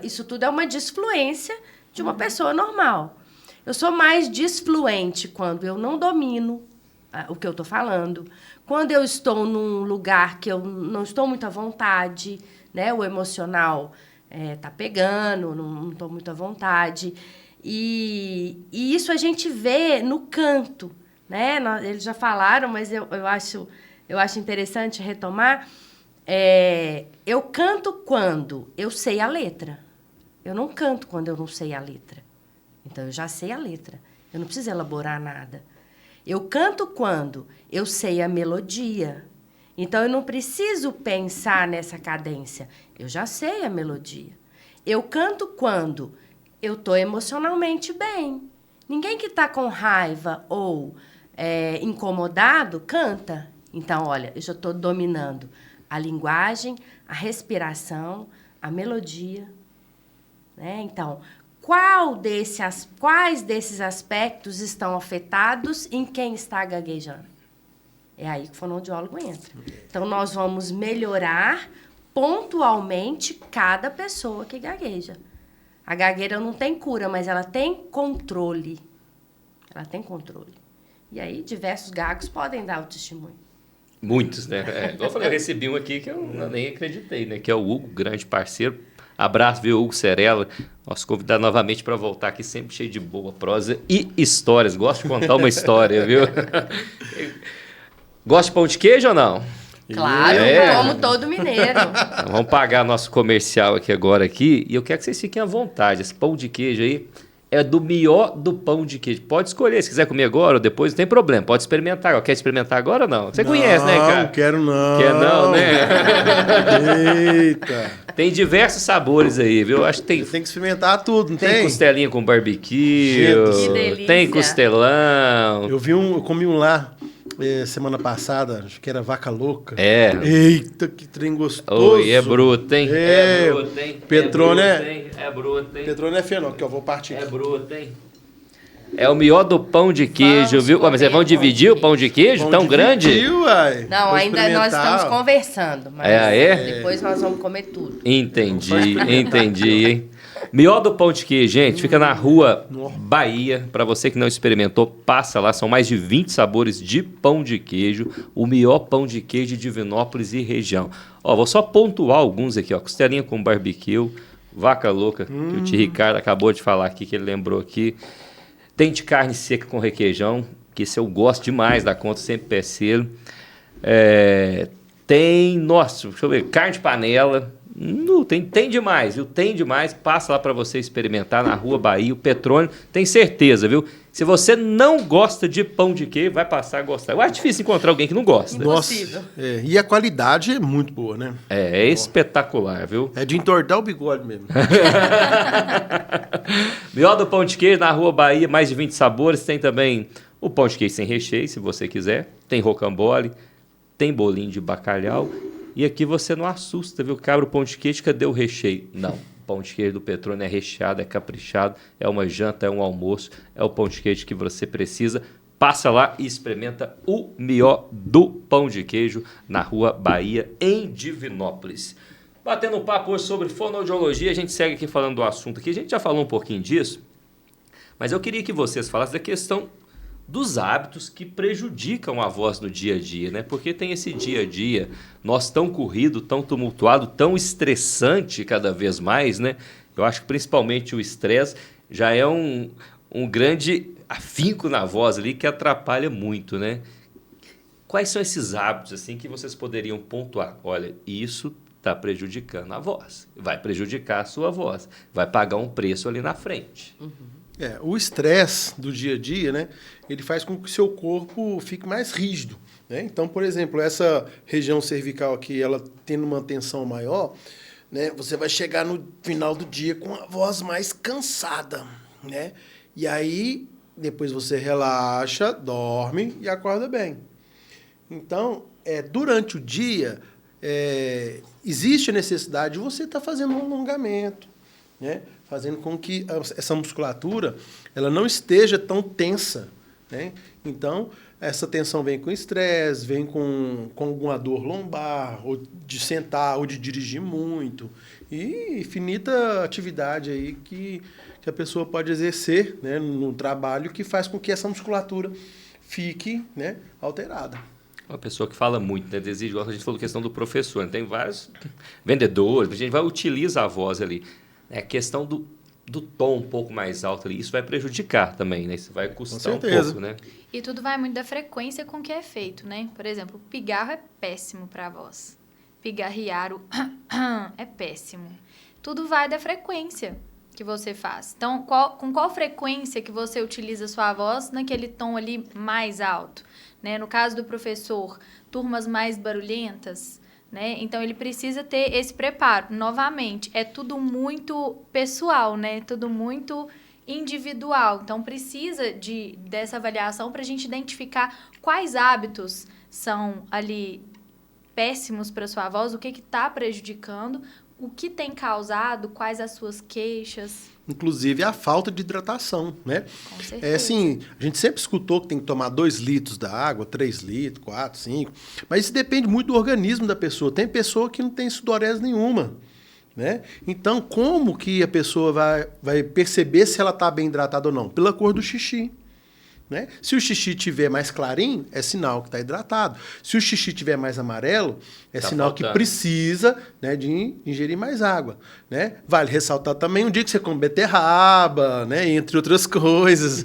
isso tudo é uma disfluência de uma pessoa normal. Eu sou mais disfluente quando eu não domino o que eu estou falando, quando eu estou num lugar que eu não estou muito à vontade, né? O emocional tá pegando, não estou muito à vontade. E isso a gente vê no canto, né? Eles já falaram, mas eu acho interessante retomar. Eu canto quando eu sei a letra. Eu não canto quando eu não sei a letra. Então, eu já sei a letra. Eu não preciso elaborar nada. Eu canto quando eu sei a melodia. Então, eu não preciso pensar nessa cadência. Eu já sei a melodia. Eu canto quando... eu estou emocionalmente bem. Ninguém que está com raiva ou incomodado canta. Então, olha, eu já estou dominando a linguagem, a respiração, a melodia. Né? Então, quais desses aspectos estão afetados em quem está gaguejando? É aí que o fonoaudiólogo entra. Então, nós vamos melhorar pontualmente cada pessoa que gagueja. A gagueira não tem cura, mas ela tem controle. Ela tem controle. E aí, diversos gagos podem dar o testemunho. Muitos, né? Igual eu falei, eu recebi um aqui que eu nem acreditei, né? Que é o Hugo, grande parceiro. Abraço, viu, Hugo Cerella. Nosso convidado novamente para voltar aqui, sempre cheio de boa prosa e histórias. Gosto de contar uma história, viu? Gosta de pão de queijo ou não? Claro, como todo mineiro. Então, vamos pagar nosso comercial aqui agora aqui. E eu quero que vocês fiquem à vontade. Esse pão de queijo aí é do melhor do pão de queijo. Pode escolher. Se quiser comer agora ou depois, não tem problema. Pode experimentar. Quer experimentar agora ou não? Você conhece, né, cara? Não, quero não. Quer não, né? Eita. Tem diversos sabores aí, viu? Acho que tem... Tem que experimentar tudo, não Tem tem? costelinha com barbecue. Gente, que delícia. Tem costelão. Eu comi um lá semana passada, acho que era vaca louca. É. Eita, que trem gostoso. Oi, é bruto, hein? É, bruto, hein? Petrone É bruto, hein? Petrone é fenômeno, que eu vou partir. É bruto, hein? É o melhor do pão de queijo, Vamos viu? Mas vocês vão comer dividir o pão de queijo Vamos tão grande? dividir, uai. Não, Vou ainda nós experimentar. estamos conversando, mas depois nós vamos comer tudo. Entendi, hein? Melhor do pão de queijo, gente, fica na rua Bahia. Para você que não experimentou, passa lá. São mais de 20 sabores de pão de queijo. O melhor pão de queijo de Divinópolis e região. Ó, vou só pontuar alguns aqui, ó. Costelinha com barbecue, vaca louca, que o tio Ricardo acabou de falar aqui, que ele lembrou aqui. Tem de carne seca com requeijão, que esse eu gosto demais da conta, sempre peço. Tem, nossa, deixa eu ver, carne de panela. Tem demais, viu? Tem demais. Passa lá para você experimentar na Rua Bahia, o Petrônio. Tem certeza, viu? Se você não gosta de pão de queijo, vai passar a gostar. Eu acho difícil encontrar alguém que não gosta. Impossível. Nossa, e a qualidade é muito boa, né? É espetacular, viu? É de entortar o bigode mesmo. Melhor do pão de queijo na Rua Bahia, mais de 20 sabores. Tem também o pão de queijo sem recheio, se você quiser. Tem rocambole, tem bolinho de bacalhau. E aqui você não assusta, viu? Cabra o pão de queijo, cadê o recheio? Não. O pão de queijo do Petrônio é recheado, é caprichado, é uma janta, é um almoço, é o pão de queijo que você precisa. Passa lá e experimenta o melhor do pão de queijo na Rua Bahia, em Divinópolis. Batendo um papo hoje sobre fonoaudiologia, a gente segue aqui falando do assunto aqui. A gente já falou um pouquinho disso, mas eu queria que vocês falassem da questão dos hábitos que prejudicam a voz no dia a dia, né? Porque tem esse dia a dia, nós tão corrido, tão tumultuado, tão estressante cada vez mais, né? Eu acho que principalmente o estresse já é um grande afinco na voz ali que atrapalha muito, né? Quais são esses hábitos assim que vocês poderiam pontuar? Olha, isso está prejudicando a voz, vai prejudicar a sua voz, vai pagar um preço ali na frente. O estresse do dia a dia, né? Ele faz com que o seu corpo fique mais rígido, né? Então, por exemplo, essa região cervical aqui, ela tendo uma tensão maior, né? Você vai chegar no final do dia com a voz mais cansada, né? E aí, depois você relaxa, dorme e acorda bem. Então, durante o dia, existe a necessidade de você estar fazendo um alongamento, né? Fazendo com que essa musculatura ela não esteja tão tensa, né? Então, essa tensão vem com estresse, vem com alguma dor lombar, ou de sentar, ou de dirigir muito, e infinita atividade aí que a pessoa pode exercer, né, no trabalho, que faz com que essa musculatura fique, né, alterada. Uma pessoa que fala muito, né? Deseja, igual a gente falou, questão do professor, né? Tem vários vendedores, a gente utiliza a voz ali. É a questão do tom um pouco mais alto ali, isso vai prejudicar também, né? Isso vai custar um pouco, né? E tudo vai muito da frequência com que é feito, né? Por exemplo, pigarro é péssimo para a voz. Pigarrear o é péssimo. Tudo vai da frequência que você faz. Então, com qual frequência que você utiliza a sua voz naquele tom ali mais alto, né? No caso do professor, turmas mais barulhentas, né? Então, ele precisa ter esse preparo. Novamente, é tudo muito pessoal, né? Tudo muito individual. Então, precisa dessa avaliação para a gente identificar quais hábitos são ali péssimos para a sua voz, o que está prejudicando, o que tem causado, quais as suas queixas. Inclusive a falta de hidratação, né? Com certeza. Assim, a gente sempre escutou que tem que tomar 2 litros da água, 3 litros, 4, 5. Mas isso depende muito do organismo da pessoa. Tem pessoa que não tem sudorese nenhuma, né? Então, como que a pessoa vai perceber se ela está bem hidratada ou não? Pela cor do xixi, né? Se o xixi tiver mais clarinho, é sinal que está hidratado. Se o xixi tiver mais amarelo, é Tá sinal faltando. que precisa, né, de ingerir mais água, né? Vale ressaltar também um dia que você come beterraba, né, entre outras coisas,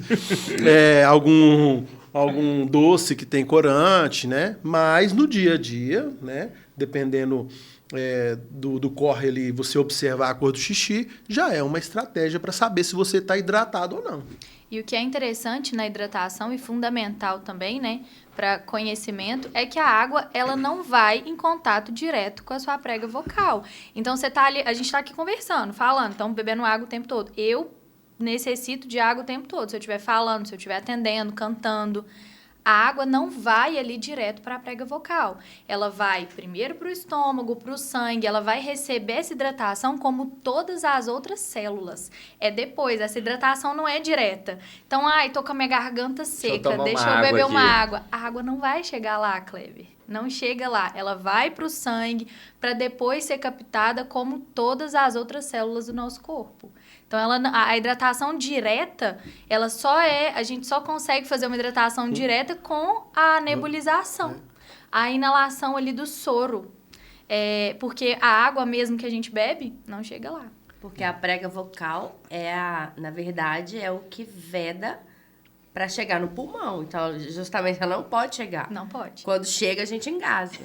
algum doce que tem corante, né? Mas no dia a dia, né, dependendo do corre ali, você observar a cor do xixi, já é uma estratégia para saber se você está hidratado ou não. E o que é interessante na hidratação e fundamental também, né, para conhecimento, é que a água, ela não vai em contato direto com a sua prega vocal. Então, você tá ali, a gente tá aqui conversando, falando, então bebendo água o tempo todo. Eu necessito de água o tempo todo, se eu estiver falando, se eu estiver atendendo, cantando. A água não vai ali direto para a prega vocal. Ela vai primeiro para o estômago, para o sangue, ela vai receber essa hidratação como todas as outras células. É depois, essa hidratação não é direta. Então, tô com a minha garganta seca, deixa eu beber uma água. A água não vai chegar lá, Kleber. Não chega lá. Ela vai para o sangue para depois ser captada como todas as outras células do nosso corpo. Então, a hidratação direta, a gente só consegue fazer uma hidratação direta com a nebulização. A inalação ali do soro. Porque a água mesmo que a gente bebe, não chega lá. Porque a prega vocal na verdade, é o que veda para chegar no pulmão. Então, justamente, ela não pode chegar. Não pode. Quando chega, a gente engasga.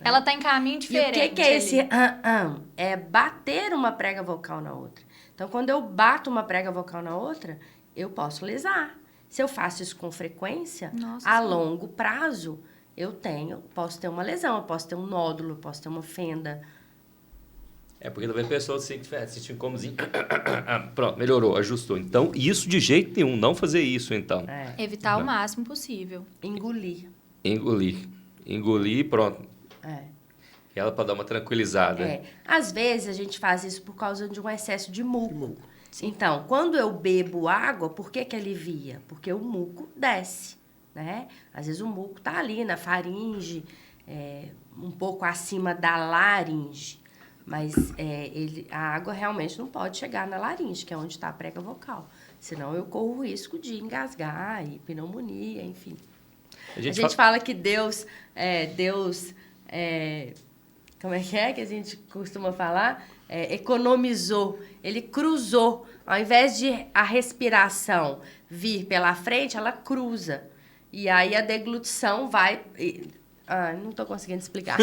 Ela tá em caminho diferente. E o que é esse É bater uma prega vocal na outra. Então, quando eu bato uma prega vocal na outra, eu posso lesar. Se eu faço isso com frequência, a longo prazo, posso ter uma lesão, eu posso ter um nódulo, eu posso ter uma fenda. Porque talvez a pessoa sente incômodozinho. Pronto, melhorou, ajustou. Então, isso de jeito nenhum, não fazer isso, então. Evitar o máximo possível. Engolir. Engolir, pronto. Ela para dar uma tranquilizada. Às vezes, a gente faz isso por causa de um excesso de muco. Então, quando eu bebo água, por que alivia? Porque o muco desce, né? Às vezes, o muco tá ali na faringe, um pouco acima da laringe. Mas a água realmente não pode chegar na laringe, que é onde está a prega vocal. Senão eu corro o risco de engasgar e pneumonia, enfim. A gente fala que Deus como é que a gente costuma falar? Economizou, ele cruzou. Ao invés de a respiração vir pela frente, ela cruza. E aí a deglutição vai... não estou conseguindo explicar.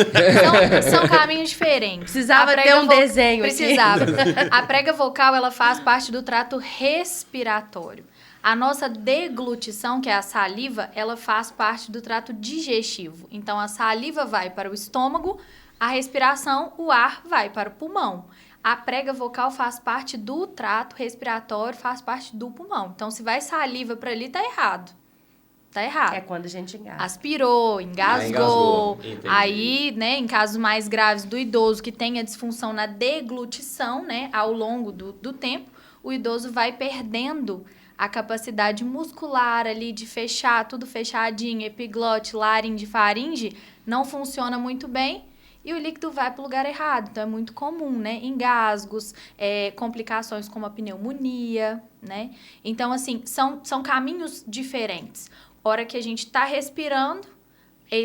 São caminhos diferentes. Precisava ter um desenho. Precisava. A prega vocal, ela faz parte do trato respiratório. A nossa deglutição, que é a saliva, ela faz parte do trato digestivo. Então, a saliva vai para o estômago, a respiração, o ar vai para o pulmão. A prega vocal faz parte do trato respiratório, faz parte do pulmão. Então, se vai saliva para ali, tá errado. Tá errado. É quando a gente engasga. Aspirou, engasgou. Aí, né, em casos mais graves do idoso que tem a disfunção na deglutição, né, ao longo do tempo, o idoso vai perdendo a capacidade muscular ali de fechar, tudo fechadinho, epiglote, laringe, faringe, não funciona muito bem e o líquido vai para o lugar errado. Então, é muito comum, né? Engasgos, complicações como a pneumonia, né? Então, assim, são caminhos diferentes. Hora que a gente está respirando,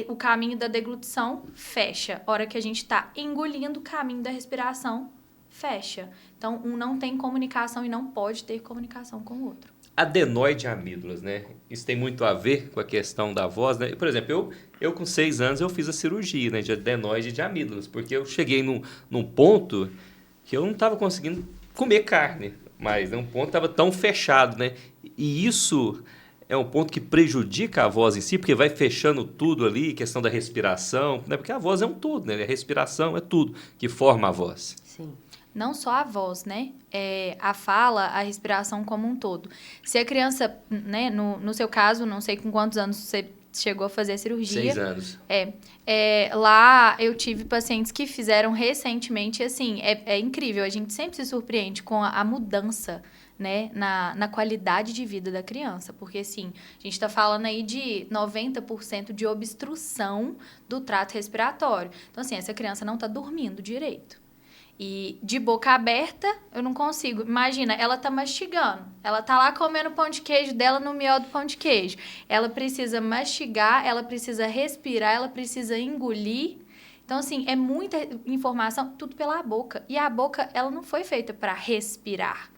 o caminho da deglutição fecha. Hora que a gente está engolindo, o caminho da respiração fecha. Então, um não tem comunicação e não pode ter comunicação com o outro. Adenoide amígdalas, né? Isso tem muito a ver com a questão da voz, né? Por exemplo, eu com 6 anos, eu fiz a cirurgia, né, de adenoide de amígdalas, porque eu cheguei num ponto que eu não estava conseguindo comer carne, mas um ponto que estava tão fechado, né? E isso é um ponto que prejudica a voz em si, porque vai fechando tudo ali, questão da respiração, né? Porque a voz é um tudo, né? A respiração é tudo que forma a voz. Sim. Não só a voz, né? A fala, a respiração como um todo. Se a criança, né? No seu caso, não sei com quantos anos você chegou a fazer a cirurgia. 6 anos. Lá eu tive pacientes que fizeram recentemente, assim, é incrível. A gente sempre se surpreende com a mudança, né, na qualidade de vida da criança. Porque, assim, a gente está falando aí de 90% de obstrução do trato respiratório. Então, assim, essa criança não está dormindo direito. E de boca aberta, eu não consigo. Imagina, ela tá mastigando. Ela tá lá comendo o pão de queijo dela no miolo do pão de queijo. Ela precisa mastigar, ela precisa respirar, ela precisa engolir. Então, assim, é muita informação, tudo pela boca. E a boca, ela não foi feita para respirar.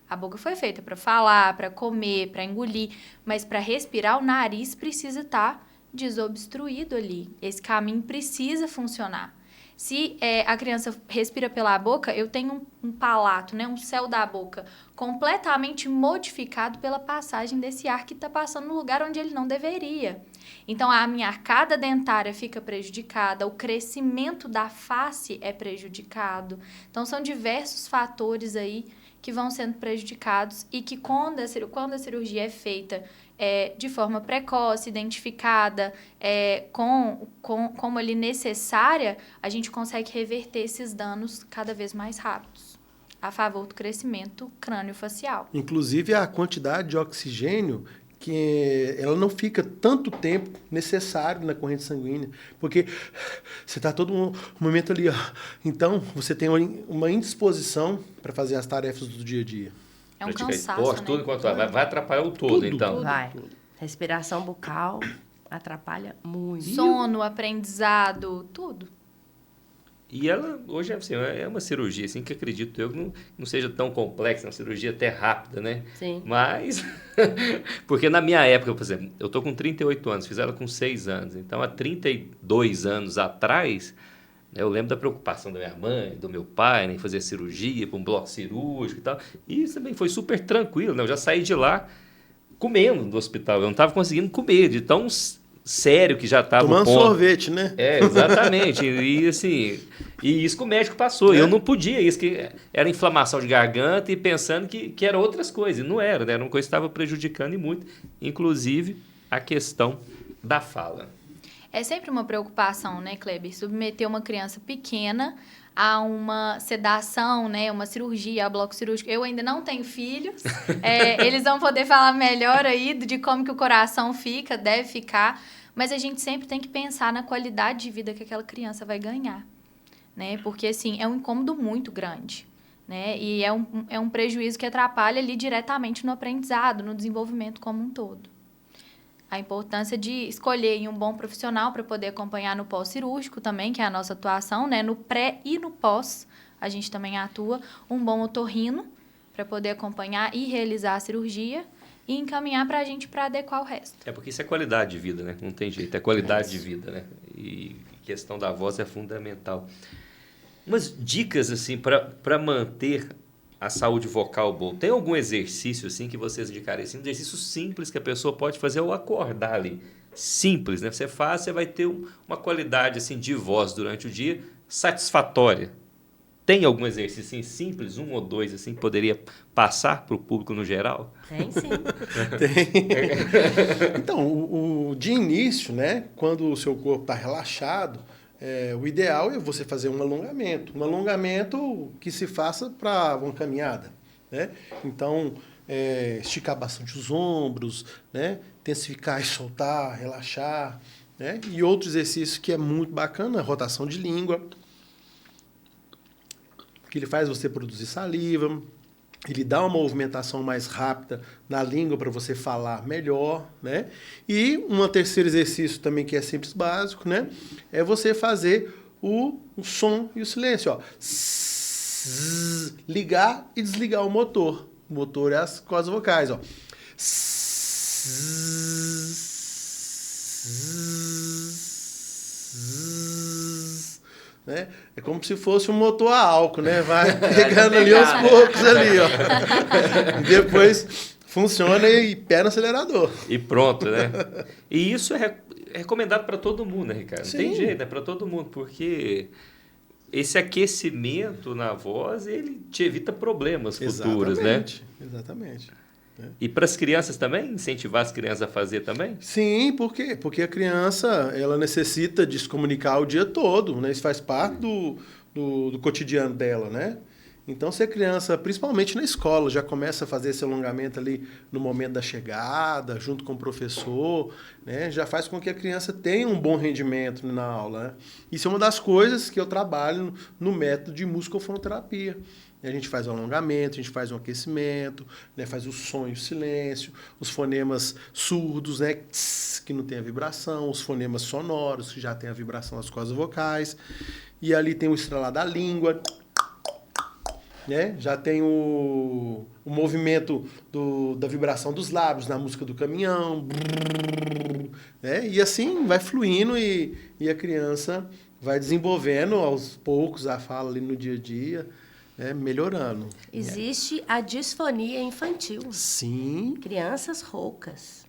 A boca foi feita para falar, para comer, para engolir. Mas para respirar, o nariz precisa estar desobstruído ali. Esse caminho precisa funcionar. Se a criança respira pela boca, eu tenho um palato, né, um céu da boca completamente modificado pela passagem desse ar que está passando no lugar onde ele não deveria. Então, a minha arcada dentária fica prejudicada, o crescimento da face é prejudicado. Então, são diversos fatores aí que vão sendo prejudicados e que quando a cirurgia é feita de forma precoce, identificada, como ali necessária, a gente consegue reverter esses danos cada vez mais rápidos, a favor do crescimento crânio-facial. Inclusive, a quantidade de oxigênio que ela não fica tanto tempo necessário na corrente sanguínea, porque você está todo um momento ali, ó. Então, você tem uma indisposição para fazer as tarefas do dia a dia. É um cansaço, né? Tudo enquanto vai atrapalhar o todo, então. Vai. Respiração bucal atrapalha muito. Sono, aprendizado, tudo. E ela, hoje, assim, é uma cirurgia, assim, que acredito eu que não seja tão complexa, uma cirurgia até rápida, né? Sim. Mas, porque na minha época, por exemplo, eu tô com 38 anos, fiz ela com 6 anos. Então, há 32 anos atrás, né, eu lembro da preocupação da minha mãe, do meu pai, né, em fazer cirurgia, para um bloco cirúrgico e tal. E isso também foi super tranquilo, né? Eu já saí de lá comendo do hospital. Eu não estava conseguindo comer, de tão sério que já estava. Tomando sorvete, né? Exatamente. E assim, e isso que o médico passou. Eu não podia, isso que era inflamação de garganta e pensando que era outras coisas. E não era, né? Era uma coisa que estava prejudicando e muito. Inclusive, a questão da fala. É sempre uma preocupação, né, Kleber? Submeter uma criança pequena a uma sedação, né, uma cirurgia, a bloco cirúrgico. Eu ainda não tenho filhos. Eles vão poder falar melhor aí de como que o coração fica, deve ficar. Mas a gente sempre tem que pensar na qualidade de vida que aquela criança vai ganhar, né? Porque, assim, é um incômodo muito grande, né? E é um prejuízo que atrapalha ali diretamente no aprendizado, no desenvolvimento como um todo. A importância de escolher um bom profissional para poder acompanhar no pós-cirúrgico também, que é a nossa atuação, né? No pré e no pós, a gente também atua. Um bom otorrino para poder acompanhar e realizar a cirurgia e encaminhar para a gente para adequar o resto. Porque isso é qualidade de vida, né? Não tem jeito, é qualidade de vida, né? E a questão da voz é fundamental. Umas dicas, assim, para manter a saúde vocal boa. Tem algum exercício assim que vocês indicarem? Assim, um exercício simples que a pessoa pode fazer ao acordar ali. Simples, né? Você faz, você vai ter uma qualidade assim, de voz durante o dia satisfatória. Tem algum exercício assim, simples, um ou dois, assim, que poderia passar para o público no geral? Tem sim. Tem. Então, de início, né, quando o seu corpo está relaxado, o ideal é você fazer um alongamento. Um alongamento que se faça para uma caminhada, né? Então, esticar bastante os ombros, né? Intensificar e soltar, relaxar, né? E outro exercício que é muito bacana, a rotação de língua, que ele faz você produzir saliva, ele dá uma movimentação mais rápida na língua para você falar melhor, né? E um terceiro exercício também que é simples, básico, né? É você fazer o som e o silêncio, ó. Ligar e desligar o motor. O motor é as cordas vocais, ó. Né? É como se fosse um motor a álcool, né? Vai pegando ali aos poucos ali, ó. E depois funciona e pé no acelerador. E pronto, né? E isso é recomendado para todo mundo, né, Ricardo? Não Sim. tem jeito, é para todo mundo, porque esse aquecimento na voz, ele te evita problemas futuros, né? Exatamente. E para as crianças também? Incentivar as crianças a fazer também? Sim, por quê? Porque a criança, ela necessita de se comunicar o dia todo, né? Isso faz parte do cotidiano dela, né? Então, se a criança, principalmente na escola, já começa a fazer esse alongamento ali no momento da chegada, junto com o professor, né, já faz com que a criança tenha um bom rendimento na aula, né? Isso é uma das coisas que eu trabalho no método de musicofonoterapia. A gente faz o alongamento, a gente faz um aquecimento, né, faz o som e o silêncio, os fonemas surdos, né, que não tem a vibração, os fonemas sonoros, que já tem a vibração das cordas vocais, e ali tem o estralar da língua, né? Já tem o movimento da vibração dos lábios na música do caminhão, né? E assim vai fluindo e a criança vai desenvolvendo aos poucos a fala ali no dia a dia, né? Melhorando. Existe a disfonia infantil. Sim. Crianças roucas.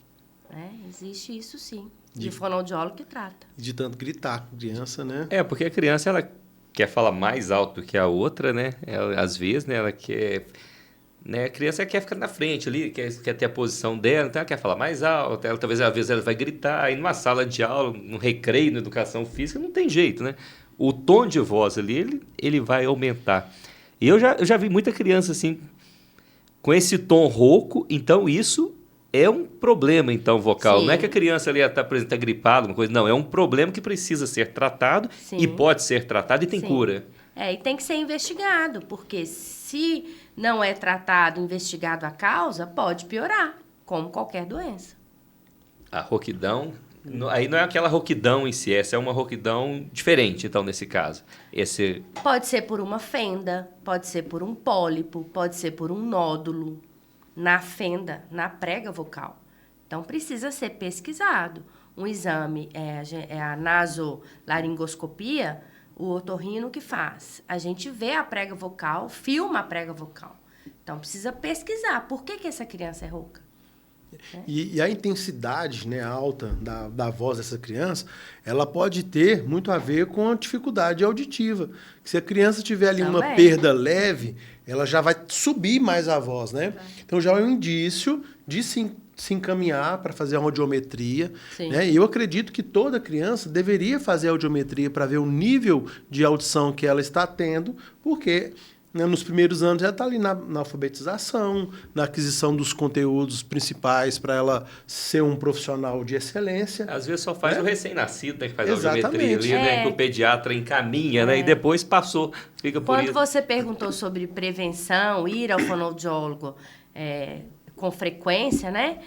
Né? Existe isso sim. De fonoaudiólogo que trata. De tanto gritar com criança, né? Porque a criança, ela quer falar mais alto que a outra, né? Ela, às vezes, né? Ela quer... Né? A criança quer ficar na frente ali, quer ter a posição dela, então ela quer falar mais alto. Ela, talvez, às vezes, ela vai gritar. Aí, numa sala de aula, no recreio, na educação física, não tem jeito, né? O tom de voz ali, ele vai aumentar. E eu já vi muita criança, assim, com esse tom rouco. Então, isso é um problema, então, vocal. Sim. Não é que a criança ali está gripada, uma coisa. Não, é um problema que precisa ser tratado. Sim. E pode ser tratado e tem Sim. cura. E tem que ser investigado, porque se não é tratado, investigado a causa, pode piorar, como qualquer doença. A rouquidão, aí não é aquela rouquidão em si, essa é uma rouquidão diferente, então, nesse caso. Pode ser por uma fenda, pode ser por um pólipo, pode ser por um nódulo na fenda, na prega vocal. Então, precisa ser pesquisado. Um exame é a nasolaringoscopia, o otorrino que faz. A gente vê a prega vocal, filma a prega vocal. Então, precisa pesquisar. Por que essa criança é rouca? E a intensidade, né, alta da voz dessa criança, ela pode ter muito a ver com a dificuldade auditiva. Se a criança tiver ali uma perda leve, ela já vai subir mais a voz, né? Então já é um indício de se encaminhar para fazer a audiometria. Né? E eu acredito que toda criança deveria fazer a audiometria para ver o nível de audição que ela está tendo, porque... Nos primeiros anos, ela está ali na alfabetização, na aquisição dos conteúdos principais para ela ser um profissional de excelência. Às vezes só faz o recém-nascido, tem que fazer Exatamente. a audiometria ali, né? Que o pediatra encaminha, né? E depois passou, fica por isso. Quando você perguntou sobre prevenção, ir ao fonoaudiólogo com frequência, né?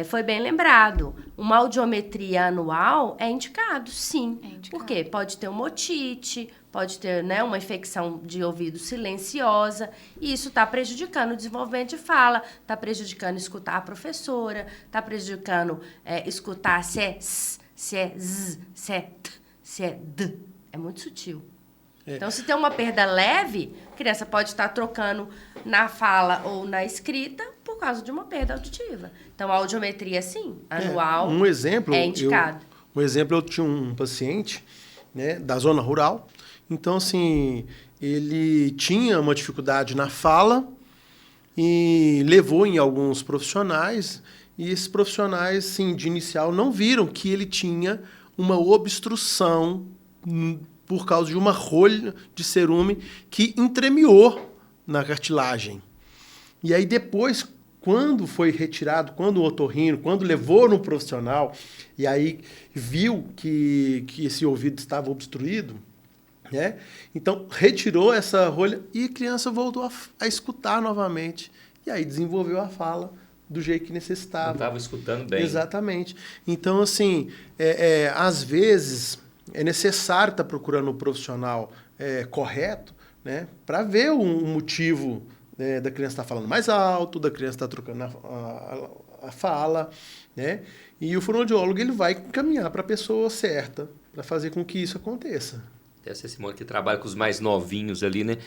Foi bem lembrado. Uma audiometria anual é indicado, sim. Por quê? Pode ter uma otite, pode ter, né, uma infecção de ouvido silenciosa, e isso está prejudicando o desenvolvimento de fala, está prejudicando escutar a professora, está prejudicando escutar se é s, se é z, se é t, se é d. É muito sutil. Então, se tem uma perda leve, a criança pode estar trocando na fala ou na escrita por causa de uma perda auditiva. Então, a audiometria, sim, anual, um exemplo, é indicado. Eu tinha um paciente, né, da zona rural. Então, assim, ele tinha uma dificuldade na fala e levou em alguns profissionais. E esses profissionais, assim, de inicial, não viram que ele tinha uma obstrução por causa de uma rolha de cerume que entremeou na cartilagem. E aí depois, quando foi retirado, quando o otorrino, quando levou no profissional, e aí viu que esse ouvido estava obstruído, né? Então retirou essa rolha e a criança voltou a escutar novamente. E aí desenvolveu a fala do jeito que necessitava. Não estava escutando bem. Exatamente. Então, assim, às vezes... é necessário estar procurando um profissional correto, né, para ver o motivo, né, da criança estar falando mais alto, da criança estar trocando a fala, né? E o fonoaudiólogo ele vai encaminhar para a pessoa certa para fazer com que isso aconteça. Essa Simone que trabalha com os mais novinhos ali, né?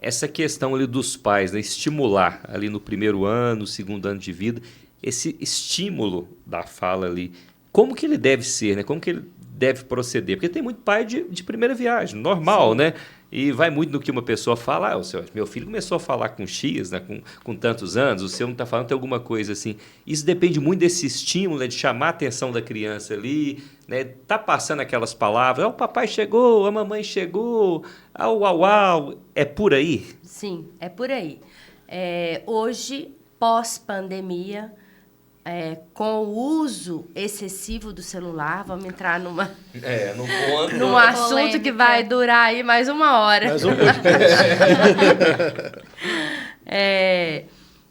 Essa questão ali dos pais, né, estimular ali no primeiro ano, segundo ano de vida, esse estímulo da fala ali, como que ele deve ser, né? Como que ele deve proceder? Porque tem muito pai de primeira viagem, normal, né? E vai muito no que uma pessoa fala. Meu filho começou a falar com X, né, com tantos anos, o seu não está falando, tem alguma coisa assim. Isso depende muito desse estímulo, né, de chamar a atenção da criança ali, né, tá passando aquelas palavras, o papai chegou, a mamãe chegou, au, au, au. É por aí? Sim, é por aí. Hoje, pós-pandemia, com o uso excessivo do celular, vamos entrar num assunto polêmica. que vai durar aí mais 1 hora. Mais um podcast.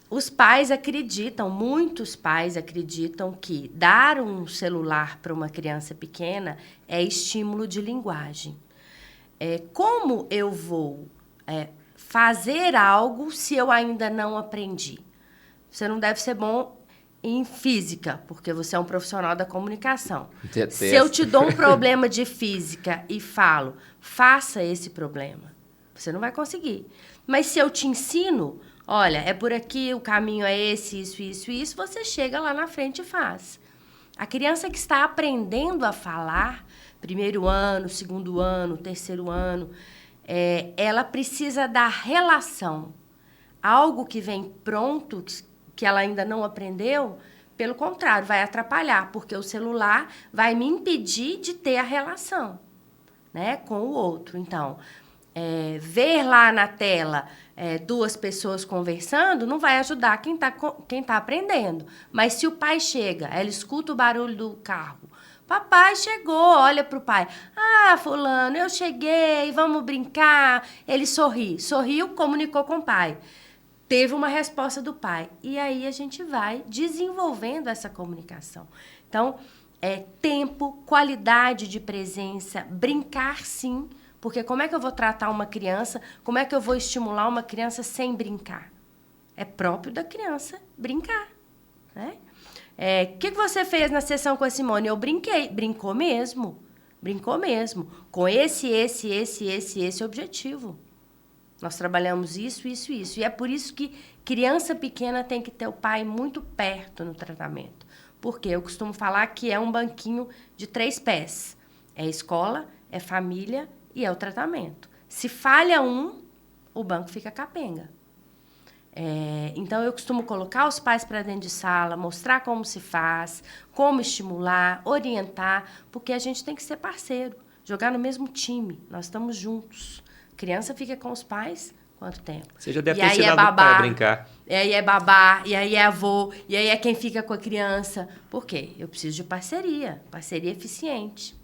Os pais acreditam, muitos pais acreditam que dar um celular para uma criança pequena é estímulo de linguagem. Como eu vou fazer algo se eu ainda não aprendi? Você não deve ser bom em física, porque você é um profissional da comunicação. Detesto. Se eu te dou um problema de física e falo, faça esse problema, você não vai conseguir. Mas se eu te ensino, olha, é por aqui, o caminho é esse, isso, você chega lá na frente e faz. A criança que está aprendendo a falar, 1º ano, 2º ano, 3º ano, ela precisa da relação. Algo que vem pronto, que ela ainda não aprendeu, pelo contrário, vai atrapalhar, porque o celular vai me impedir de ter a relação, né, com o outro. Então, ver lá na tela 2 pessoas conversando não vai ajudar quem tá aprendendo. Mas se o pai chega, ela escuta o barulho do carro, papai chegou, olha para o pai, fulano, eu cheguei, vamos brincar. Ele sorriu, comunicou com o pai. Teve uma resposta do pai. E aí a gente vai desenvolvendo essa comunicação. Então, tempo, qualidade de presença, brincar sim, porque como é que eu vou tratar uma criança, como é que eu vou estimular uma criança sem brincar? É próprio da criança brincar, né? O que você fez na sessão com a Simone? Eu brinquei. Brincou mesmo. Com esse objetivo. Nós trabalhamos isso. E é por isso que criança pequena tem que ter o pai muito perto no tratamento. Porque eu costumo falar que é um banquinho de 3 pés. É escola, é família e é o tratamento. Se falha um, o banco fica capenga. Então, eu costumo colocar os pais para dentro de sala, mostrar como se faz, como estimular, orientar, porque a gente tem que ser parceiro, jogar no mesmo time, nós estamos juntos. Criança fica com os pais quanto tempo? Você já deve ter ensinado o pai a brincar. E aí é babá, e aí é avô, e aí é quem fica com a criança. Por quê? Eu preciso de parceria eficiente.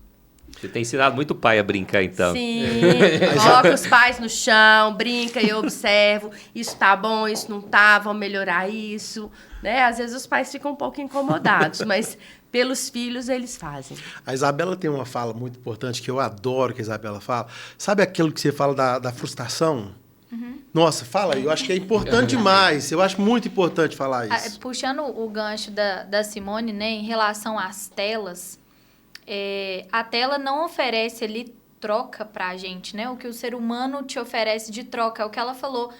Você tem ensinado muito pai a brincar, então. Sim, coloca os pais no chão, brinca e eu observo. Isso tá bom, isso não tá, vamos melhorar isso. Né? Às vezes os pais ficam um pouco incomodados, mas pelos filhos eles fazem. A Isabela tem uma fala muito importante que eu adoro que a Isabela fala. Sabe aquilo que você fala da frustração? Uhum. Nossa, fala aí. Eu acho que é importante demais. Eu acho muito importante falar isso. Puxando o gancho da Simone, né, em relação às telas, a tela não oferece ali troca pra gente, né? O que o ser humano te oferece de troca, é o que ela falou.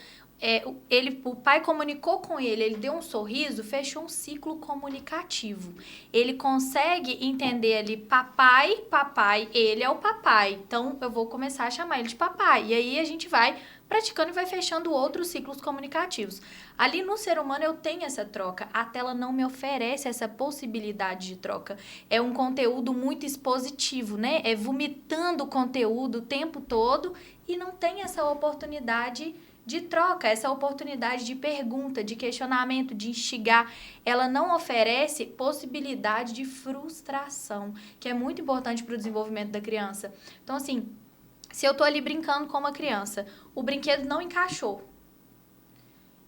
O pai comunicou com ele deu um sorriso, fechou um ciclo comunicativo. Ele consegue entender ali, papai, ele é o papai. Então, eu vou começar a chamar ele de papai. E aí, a gente vai praticando e vai fechando outros ciclos comunicativos. Ali no ser humano eu tenho essa troca, a tela não me oferece essa possibilidade de troca. É um conteúdo muito expositivo, né? É vomitando conteúdo o tempo todo e não tem essa oportunidade de troca, essa oportunidade de pergunta, de questionamento, de instigar. Ela não oferece possibilidade de frustração, que é muito importante para o desenvolvimento da criança. Então, assim, se eu tô ali brincando com uma criança, o brinquedo não encaixou.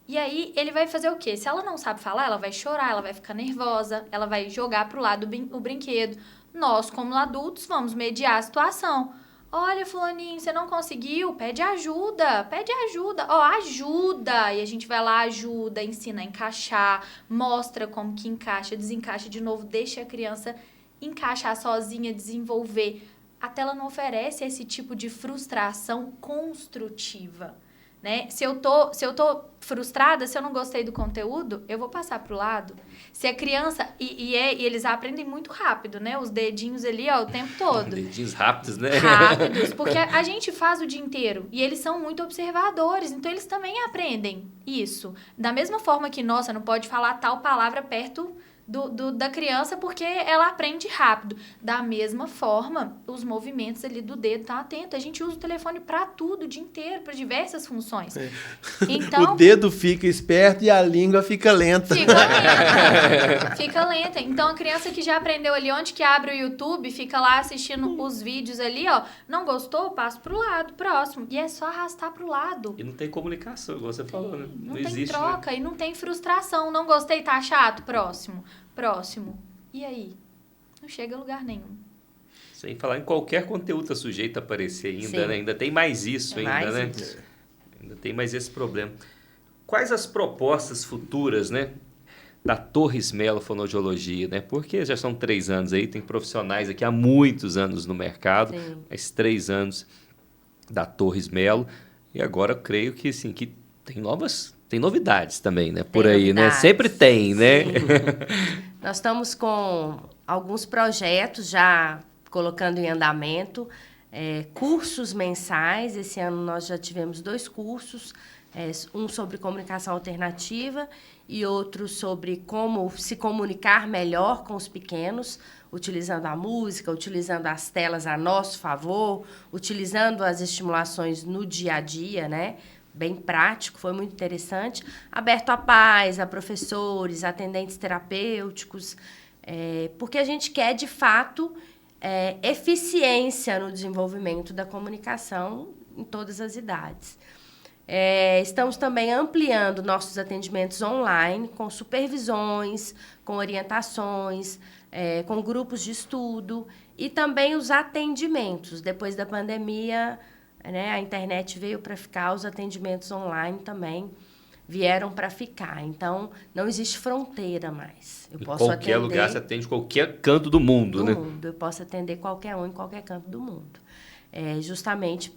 E aí, ele vai fazer o quê? Se ela não sabe falar, ela vai chorar, ela vai ficar nervosa, ela vai jogar pro lado o brinquedo. Nós, como adultos, vamos mediar a situação. Olha, fulaninho, você não conseguiu? Pede ajuda. Ajuda. E a gente vai lá, ajuda, ensina a encaixar, mostra como que encaixa, desencaixa de novo, deixa a criança encaixar sozinha, desenvolver. A tela não oferece esse tipo de frustração construtiva, né? Se eu tô frustrada, se eu não gostei do conteúdo, eu vou passar pro lado. Se a criança... E eles aprendem muito rápido, né? Os dedinhos ali, ó, o tempo todo. Dedinhos rápidos, né? Rápidos, porque a gente faz o dia inteiro. E eles são muito observadores, então eles também aprendem isso. Da mesma forma que, nossa, não pode falar tal palavra perto da criança porque ela aprende rápido. Da mesma forma, os movimentos ali do dedo, tá atento. A gente usa o telefone para tudo, o dia inteiro, para diversas funções. Então, o dedo fica esperto e a língua fica lenta. Fica lenta. Então, a criança que já aprendeu ali onde que abre o YouTube, fica lá assistindo os vídeos ali, ó. Não gostou? Passa pro lado, próximo. E é só arrastar pro lado. E não tem comunicação, igual você falou, né? Não tem existe, troca, né? e não tem frustração. Não gostei, tá chato? Próximo. E aí? Não chega a lugar nenhum. Sem falar em qualquer conteúdo tá sujeito a aparecer ainda, Sim. né? Ainda tem mais isso Tem ainda, mais né? isso. Ainda tem mais esse problema. Quais as propostas futuras, né? Da Torres Melo Fonoaudiologia, né? Porque já são 3 anos aí, tem profissionais aqui há muitos anos no mercado, Sim. mais 3 anos da Torres Melo, e agora eu creio que, assim, que tem novidades também, né? Por Tem aí, né? novidades. Sempre tem, né? Nós estamos com alguns projetos já colocando em andamento, cursos mensais. Esse ano nós já tivemos 2 cursos, um sobre comunicação alternativa e outro sobre como se comunicar melhor com os pequenos, utilizando a música, utilizando as telas a nosso favor, utilizando as estimulações no dia a dia, né? Bem prático, foi muito interessante. Aberto a pais, a professores, atendentes terapêuticos, porque a gente quer, de fato, eficiência no desenvolvimento da comunicação em todas as idades. Estamos também ampliando nossos atendimentos online, com supervisões, com orientações, com grupos de estudo e também os atendimentos. Depois da pandemia, né, a internet veio para ficar, os atendimentos online também vieram para ficar. Então, não existe fronteira mais. Eu posso Qualquer atender lugar, você atende qualquer canto do mundo, né? Eu posso atender qualquer um em qualquer canto do mundo. Justamente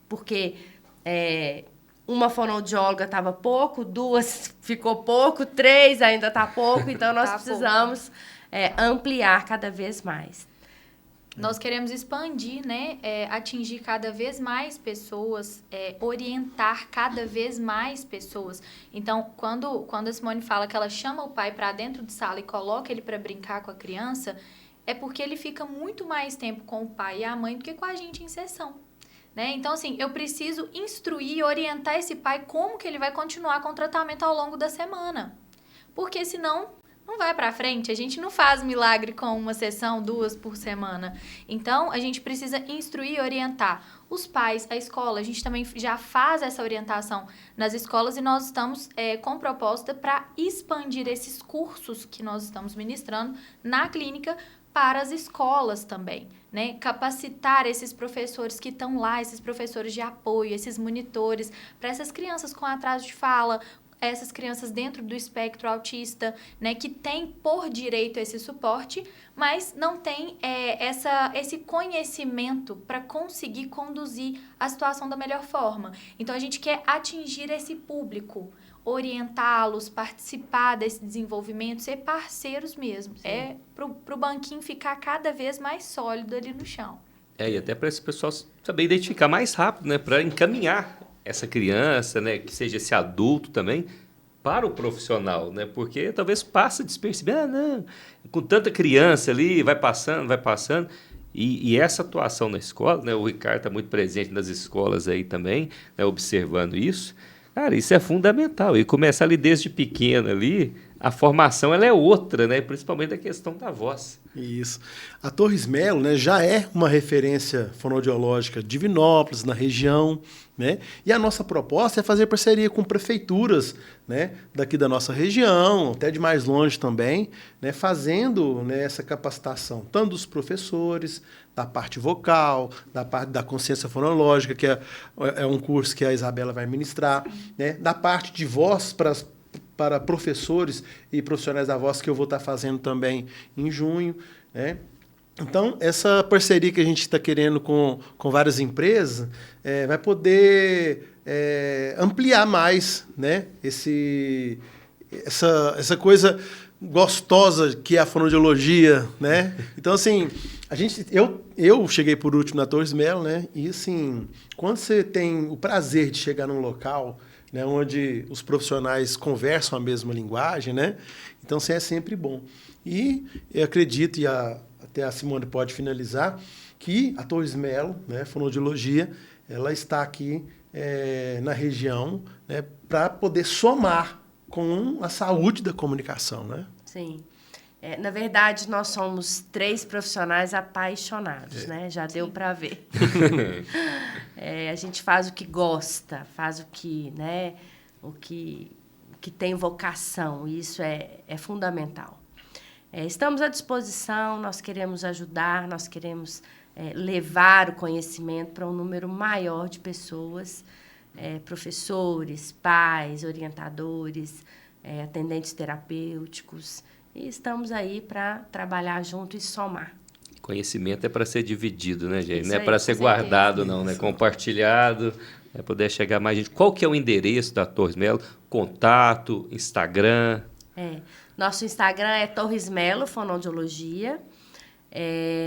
porque uma fonoaudióloga estava pouco, 2 ficou pouco, 3 ainda está pouco, então nós precisamos ampliar cada vez mais. Nós queremos expandir, né? Atingir cada vez mais pessoas, orientar cada vez mais pessoas. Então, quando a Simone fala que ela chama o pai para dentro de sala e coloca ele para brincar com a criança, é porque ele fica muito mais tempo com o pai e a mãe do que com a gente em sessão. Né? Então, assim, eu preciso instruir e orientar esse pai como que ele vai continuar com o tratamento ao longo da semana. Porque senão não vai para frente. A gente não faz milagre com uma sessão, 2 por semana. Então, a gente precisa instruir e orientar os pais, a escola. A gente também já faz essa orientação nas escolas e nós estamos com proposta para expandir esses cursos que nós estamos ministrando na clínica para as escolas também, né? Capacitar esses professores que estão lá, esses professores de apoio, esses monitores, para essas crianças com atraso de fala, essas crianças dentro do espectro autista, né, que tem por direito esse suporte, mas não tem esse conhecimento para conseguir conduzir a situação da melhor forma. Então, a gente quer atingir esse público, orientá-los, participar desse desenvolvimento, ser parceiros mesmo. Sim. Pro banquinho ficar cada vez mais sólido ali no chão. E até para esse pessoal saber identificar mais rápido, né? Para encaminhar essa criança, né? Que seja esse adulto também, para o profissional, né? Porque talvez passe despercebido. Não, com tanta criança ali, vai passando. E essa atuação na escola, né? O Ricardo está muito presente nas escolas aí também, né? Observando isso. Cara, isso é fundamental. E começar ali desde pequeno ali, a formação ela é outra, né? Principalmente a questão da voz. Isso. A Torres Melo, né, já é uma referência fonoaudiológica de Divinópolis, na região, né? E a nossa proposta é fazer parceria com prefeituras, né, daqui da nossa região, até de mais longe também, né, fazendo, né, essa capacitação, tanto dos professores, da parte vocal, da parte da consciência fonológica, que é um curso que a Isabela vai ministrar, né, da parte de voz para professores e profissionais da voz, que eu vou estar fazendo também em junho, né? Então, essa parceria que a gente está querendo com várias empresas vai poder ampliar mais, né, essa coisa gostosa que é a fonoaudiologia, né? Então, assim, eu cheguei por último na Torres Melo, né? E, assim, quando você tem o prazer de chegar num local, né, onde os profissionais conversam a mesma linguagem, né? Então, assim, é sempre bom. E eu acredito, e até a Simone pode finalizar, que a Torres Melo, né, fonoaudiologia, ela está aqui na região, né, para poder somar com a saúde da comunicação, né? Sim. Na verdade, nós somos 3 profissionais apaixonados, né? Já deu para ver. A gente faz o que gosta, faz o que, né? O que tem vocação, e isso é fundamental. Estamos à disposição, nós queremos ajudar, nós queremos levar o conhecimento para um número maior de pessoas, professores, pais, orientadores, atendentes terapêuticos, e estamos aí para trabalhar junto e somar. Conhecimento é para ser dividido, né, gente? Isso Não é aí, para ser com guardado, certeza. não, né? Compartilhado, é poder chegar mais gente. Qual que é o endereço da Torres Melo? Contato, Instagram? Nosso Instagram é Torres Melo Fonoaudiologia.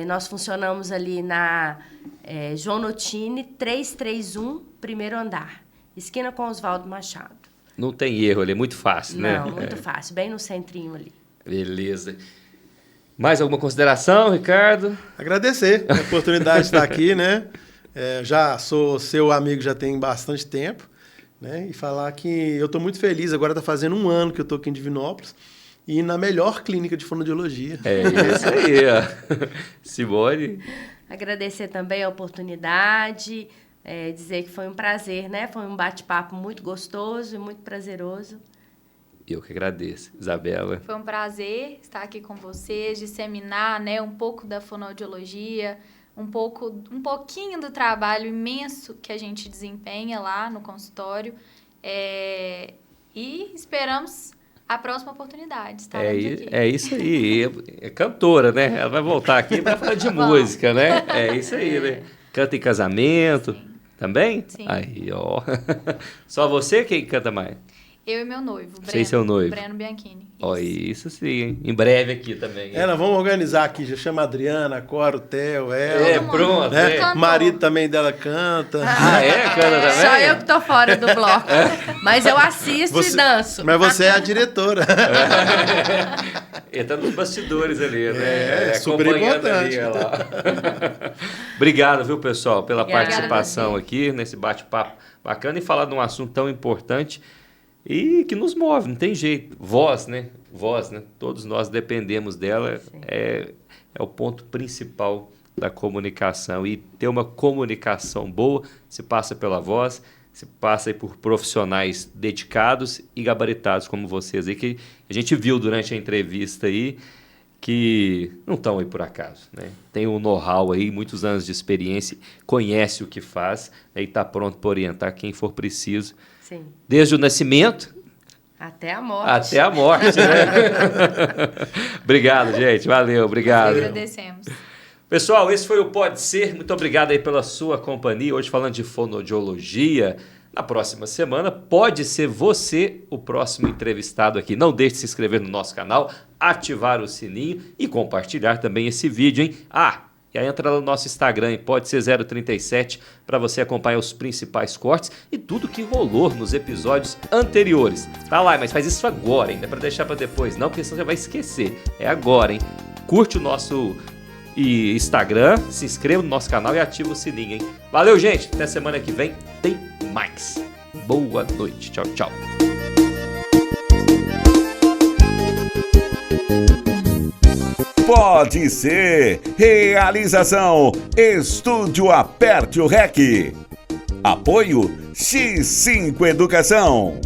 Nós funcionamos ali na João Notini, 331, primeiro andar, esquina com Oswaldo Machado. Não tem erro ali, é muito fácil, né? Não, muito fácil, bem no centrinho ali. Beleza. Mais alguma consideração, Ricardo? Agradecer a oportunidade de estar aqui, né? Já sou seu amigo já tem bastante tempo, né? E falar que eu estou muito feliz, agora está fazendo 1 ano que eu estou aqui em Divinópolis, e na melhor clínica de fonoaudiologia. É isso aí, ó. Simone? Agradecer também a oportunidade, dizer que foi um prazer, né? Foi um bate-papo muito gostoso e muito prazeroso. Eu que agradeço. Isabela? Foi um prazer estar aqui com vocês, disseminar, né, um pouco da fonoaudiologia, um pouquinho do trabalho imenso que a gente desempenha lá no consultório. E esperamos a próxima oportunidade. Aqui. É isso aí. É cantora, né? Ela vai voltar aqui e vai falar de música, né? É isso aí, né? Canta em casamento. Sim. Também? Sim. Aí, ó. Só você quem canta mais? Eu e meu noivo, Breno. Sei seu noivo. Breno Bianchini. Ó, isso sim, hein? Em breve aqui também. Nós vamos organizar aqui, já chama a Adriana, a Cora, o Theo, ela. Pronto. Né? O marido também dela canta. Canta também? Só eu que tô fora do bloco. Mas eu assisto e danço. Mas você é a diretora. Ele tá nos bastidores ali, né? Super importante. Ali, lá. Obrigado, viu, pessoal, pela participação aqui nesse bate-papo bacana e falar de um assunto tão importante e que nos move, não tem jeito. Voz, né? Todos nós dependemos dela. É o ponto principal da comunicação. E ter uma comunicação boa se passa pela voz, se passa aí por profissionais dedicados e gabaritados como vocês aí, que a gente viu durante a entrevista aí, que não estão aí por acaso, né? Tem um know-how aí, muitos anos de experiência, conhece o que faz, aí está pronto para orientar quem for preciso. Sim. Desde o nascimento até a morte. Até a morte, né? Obrigado, gente. Valeu, obrigado. Nós agradecemos. Pessoal, esse foi o Pode Ser. Muito obrigado aí pela sua companhia. Hoje falando de fonoaudiologia. Na próxima semana, pode ser você o próximo entrevistado aqui. Não deixe de se inscrever no nosso canal, ativar o sininho e compartilhar também esse vídeo, hein? E aí entra lá no nosso Instagram, Pode Ser 037, para você acompanhar os principais cortes e tudo que rolou nos episódios anteriores. Tá lá, mas faz isso agora, ainda para deixar para depois, não, porque senão você vai esquecer. É agora, hein? Curte o nosso Instagram, se inscreva no nosso canal e ativa o sininho, hein? Valeu, gente! Até semana que vem tem mais. Boa noite. Tchau, tchau. Pode Ser. Realização. Estúdio Aperte o REC. Apoio X5 Educação.